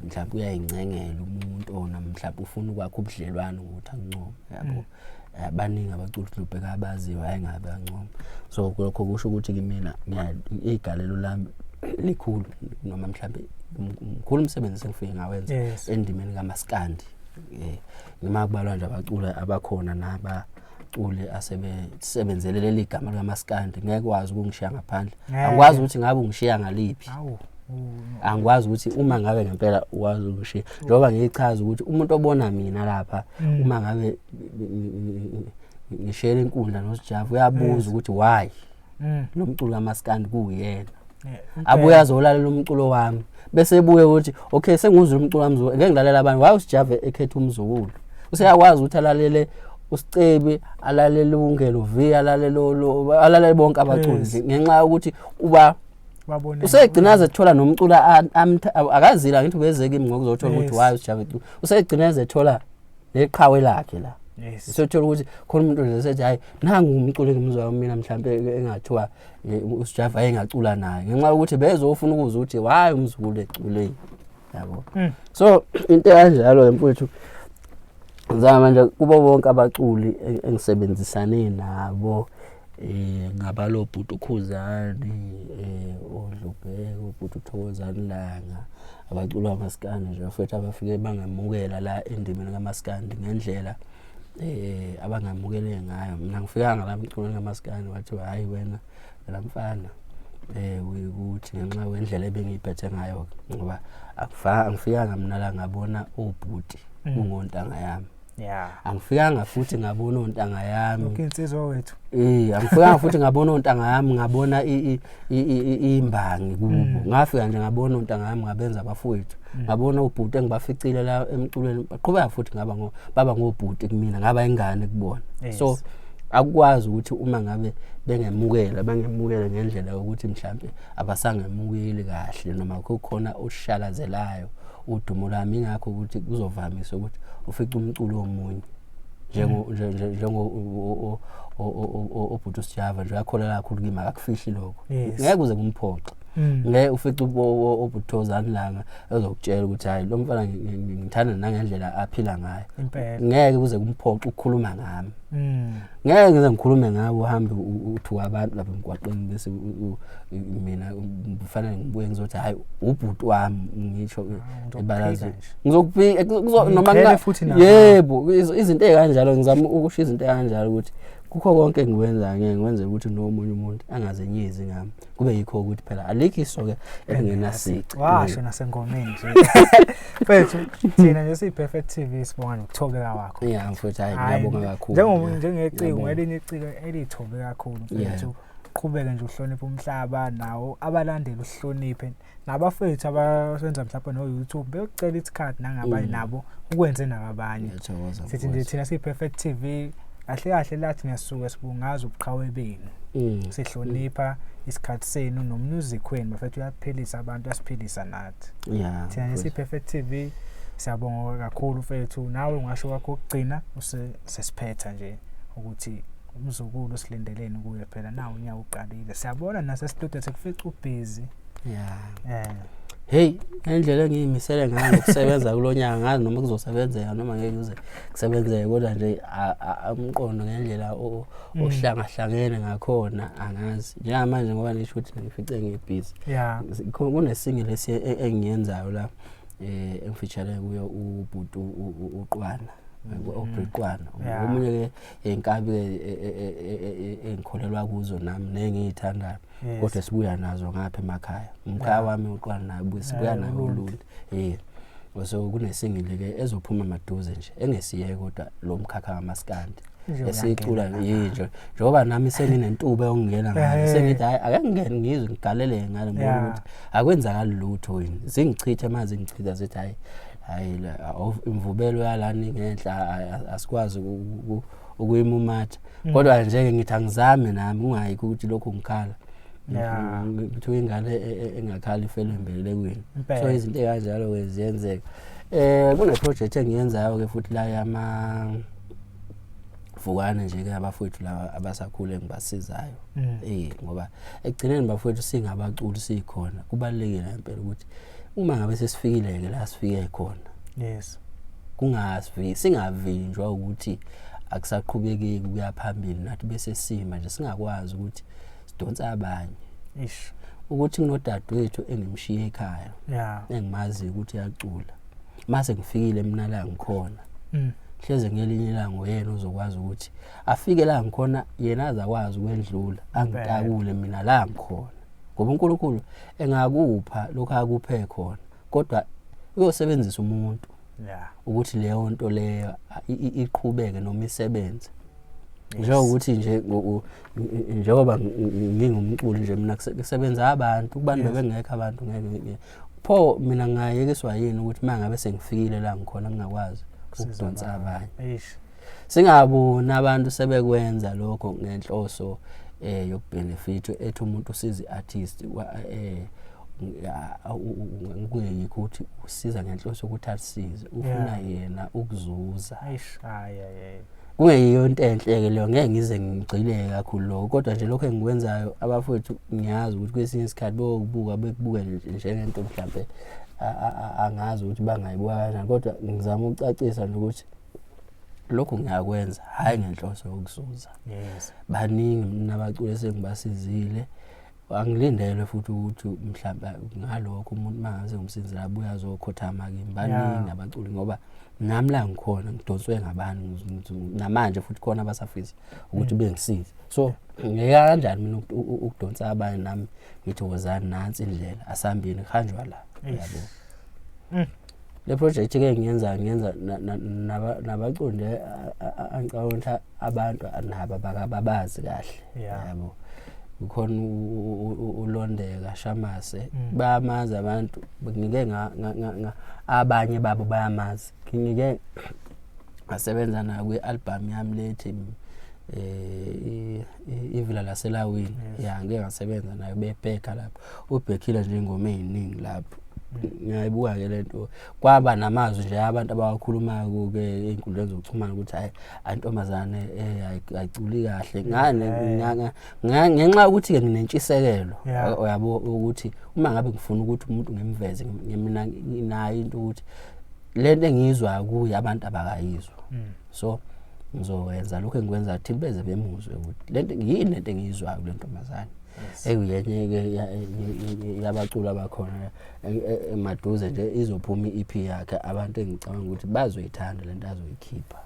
mhlawumbe uyayincengela umuntu ona mhlawumbe ufuna ukwakha ubudlelwano ukuthi angincome yabo abaningi abaculi Dlubheka abaziwa ayingabe angincome so lokho kusho ukuthi kimina igalelo lami likhulu noma mhlawumbe umkhulu umsebenzi sengifike ngawenza endimeni kaMaskandi noma kubalwa nje abaculi abakhona naba ule asebenzele leli gama likaMaskandi ngeke wazi ukungishiya ngaphandle angikwazi ukuthi ngabe ungishiya ngaliphi angikwazi ukuthi uma ngabe ngempela wazi ukungishiya njengoba ngichaza ukuthi umuntu obona mina lapha uma ngabe ngishela inkundla noSjava uyabuza ukuthi why lo mculo kaMaskandi kuyena abuya azolalela umculo wami bese ebuye ukuthi okay senguzwe umculo wami ngeke ngilalela abantu why uSjava ekhetha umzukulu useyakwazi ukuthi alalele uSicebe alalele ungelo V alalele bonke abaculi ngenxa ukuthi uba babone usegcina ethola nomcula akazila ngithi bezeke imi ngokuzothola ukuthi why uSjava usegcina ethola leqhawe lakhe la usothola ukuthi khona umuntu lesethi hayi nangu umculo engimzwa mina mhlambe engathiwa uSjava engacula naye ngenxa ukuthi bezofuna ukuza ukuthi why umzukulu ecule yabo so into kanjalo emfowethu ngizama manje kubo bonke abaculi engisebenzisane nabo ngabalo bhuti Khuzani odlubheko bhuti Thokozani langa abacula amaskandi nje futhi abafike bangamukela la endimeni kamaskandi ngendlela abangamukele ngayo. Mina ngifikanga la mculo ngamaskandi wathi hayi wena la mfana ukuthi ngenxa wendlela ebengiphethe ngayo ngoba angifikanga mina la ngabona obhuti kungontanga yami. Angifikanga futhi ngabona ontanga yami insizwa wethu. Angifikanga futhi ngabona ontanga yami ngabona imbangi kubo. Ngafika nje ngabona ontanga yami ngabenza abafowethu. Ngabona ubhuti engibaficile la emculweni baqhubeka futhi baba ngobhuti kumina ngaba ingane kubona. So akwazi ukuthi uma ngabe bengemukela ngendlela yokuthi mhlambe abasangemukeli kahle noma kukhona oshalazelayo udumo lami ngakho ukuthi kuzovamise ukuthi ufica umculo omunye njengo obhuti Sjava nje akholela kakhulu kimi akufihli lokho ngeke kuze kumphoxe ngeke ufica obhuti Thokozani langa ezokutshela ukuthi hayi lo mfana ngithanda nangendlela aphila ngayo ngeke kuze kumphoxe ukukhuluma ngami ngeke ngize ngikhulume ngawe uhambe uthuka abantu lapha emgwaqeni bese mina kufanele ngibuye ngizothi hayi ubhuti wami ngisho ebalazi ngizokubika noma yebo izinto ezikanjalo ngizama ukusho izinto ezikanjalo ukuthi kukho konke engikwenza ngeke ngiwenze ukuthi nomunye umuntu angazenyezi ngami kube yikho ukuthi phela alikho isoke engenasici washo nasengomeni nje mfethu thina nje siyi-Perfect TV sibonga nokuthobeka kwakho mfethu hayi ngiyabonga kakhulu njengeciko ngelinye iciko elithobe kakhulu mfethu qhubeke nje uhloniphe umhlaba nawo abalandeli uhloniphe nabafethu abasenza mhlawumbe no YouTube bekucela isikhathi nangabanye nabo ukwenze nabanye sithi nje thina siyi-Perfect TV kahle lathi ngiyasuka sibungaza ubuqhawe benu sihlonipha isikhathi senu nomusic wenu bafethu uyaphilisa abantu asiphilisa nathi thina nesiyi-Perfect TV siyabonga kakhulu mfethu nawe ngasho kwakho ukugcina sesiphetha nje ukuthi umzukulu silindeleni kuye phela nawo unyaka uqalile siyabona nase-studio sekufica ubusy hey indlela engiyimisele ngayo ukusebenza kulonyaka ngazi noma kuzosebenzeka noma ngeke kuze kusebenzeke kodwa nje umqondo ngendlela ohlangahlangene ngakhona angazi njengamanje ngoba nisho ukuthi ngifice ngibusy kunesingle lesi engiyenzayo la engifeature kuyo ubhuti uqwana obreqwana omunye ke inkabi engikholelwa kuzo nami nengiyithandayo kodwa sibuya nazo ngapha emakhaya umkhaya wami uqwana naye sibuya nayo uluntu so kunesingle ke ezophuma maduze nje engesiyeke kodwa lo mkhakha kamaskandi esicula nje njoba nami senginentuba yokungena ngayo sengithi hayi ake ngingene ngizwe ngigalele ngale ngoba ukuthi akwenzakali lutho yini zingichitha manje ngichitha sithi hayi la imvubelo yalani ngenhla asikwazi ukuyimumatha kodwa nje ngithi angizame nami ungayikho ukuthi lokho ngikhala ngithuka ingane engakhali ifele embelekweni so izinto ekanjalo weziyenzeka kune project engiyenzayo ke futhi la yama vukana nje ke abafowethu laba abasakhule ngibasizayo ngoba ekugcineni bafowethu singabaculi sikhona kubalekile impela ukuthi uma ngabe sesifikile ke la sifike khona singavinjwa ukuthi akusaqhubekeki kuya phambili nathi bese sima nje singakwazi ukuthi sidonsa abanye ukuthi kunodadewethu engimshiye ekhaya engimazi ukuthi uyacula mase ngifikile mina la ngikhona hleze ngelinye ilanga uyena uzokwazi ukuthi afike la ngikhona yena azakwazi ukwendlula angitakule mina la ngikhona ngoba uNkulunkulu engakupha lokho akuphe khona kodwa uyosebenzisa umuntu ukuthi leyo nto leyo iqhubeke noma isebenze njengokuthi nje njengoba ngingumculi nje mina kusebenza abantu kubantu bengekho abantu ngeke pho mina ngayekiswa yini ukuthi mangabe sengifikile la ngikhona ngingakwazi ukudonsa abanye singabona abantu sebekwenza lokho ngenhloso yokubenefit ethi umuntu usiza artist ngikuyikho ukuthi usiza ngenhloso ukuthi asize ufuna yena ukuzuza kungeyiyo into enhle ke leyo ngeke ngize ngigcile kakhulu lokho kodwa nje lokho engikwenzayo abafowethu ngiyazi ukuthi kwesinye isikhathi bekubuka njengento mhlambe angazi ukuthi bangayibuka kanjani kodwa ngizama ukucacisa nje ukuthi lokho ngiyakwenza hayi ngenhloso yokuzuza. Yes. Baningi nabaculi esengibasizile. Angilindele futhi ukuthi mhlawumbe ngalokho umuntu mangaze ngumsizela abuya azokhothama kimi. Baningi abaculi ngoba nami la ngikhona ngidonswe ngabantu namanje futhi khona abasafisa ukuthi bengisize. So ngeke kanjani mina ukudonsa abanye nami ngithi wozani nansi indlela asambini khanjwa la yabo. Le project ke ngiyenza nabaculi angicabanga abantu nabo bakababazi kahle yabo. Ukhona ulondeka shamase bayamazi abantu ngike abanye babo bayamazi ngike ngasebenza nayo kwi-album yami lethi ivila laselawini ngeke ngasebenza nayo bebheka lapho ubhekile nje ingoma eziningi lapho. Ngiyayibuka ke lento kwaba namazwi nje abantu abakhulumayo ke einkundleni zokuxhumana ukuthi hayi antomazane ayiculi kahle ngane ngenxa ukuthi ke nginentshisekelo yabo ukuthi uma ngabe ngifuna ukuthi umuntu ngimveze mina nginayo into ukuthi lento engizwa kuye abantu abakayizwa. So ngizowenza lokho engikwenza thi beze bemuzwe ukuthi lento yini lento engiyizwayo lentomazane. Eyenye ke yabacula bakhona emaduze nje izophuma iEP yakhe abantu engicabanga ukuthi bazoyithanda lento azoyikhipha.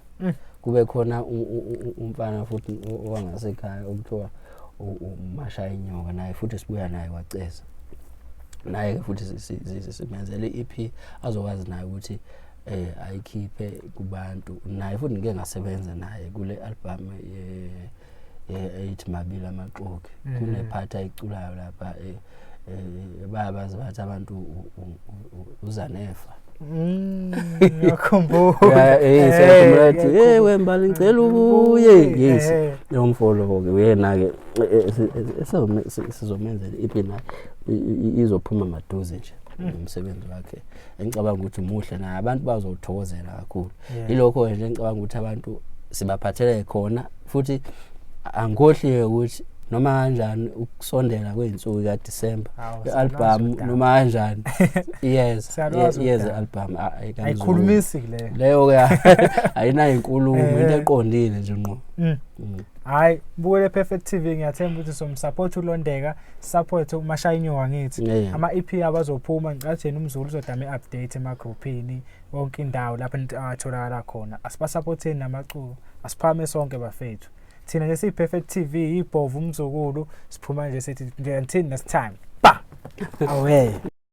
Kube khona umfana futhi owangasekhaya okuthiwa uMashaya Inyoka naye futhi sibuya naye waceza. Naye futhi simenzele iEP azokwazi naye ukuthi ayikhiphe kubantu. Naye futhi ngeke ngasebenza naye kule album ethi mabili amaxoki kunephathi ayiculayo lapha bayabazi bathi abantu uzanefa yakhumbula siyakhumbula wembali ngicela ubuye yes nomfolo ke uyena ke sizomenzela iphina izophuma maduze nje umsebenzi wakhe engicabanga ukuthi muhle naye abantu bazothokozela kakhulu. Yilokho nje engicabanga ukuthi abantu sibaphathele khona futhi angikhohliwe ukuthi noma kanjani ukusondela kweinsuku kaDisemba ialbum noma kanjani yes album ayikhulumisi leyo ke ayinayo inkulumo into eqondile nje ngqo. Hayi bukele Perfect TV ngiyathemba ukuthi somsupport uLondeka support uMashaya Inyoka ngithi ama EP abazophuma ngicatheni uMzukulu uzodama iupdate emagroupini wonke indawo lapho atholakala khona. Asipasupporteni namaculo asiphame sonke bafethu. Thina nje siyi Perfect TV ibhovu uMzukulu siphuma nje sithi until next time ba awe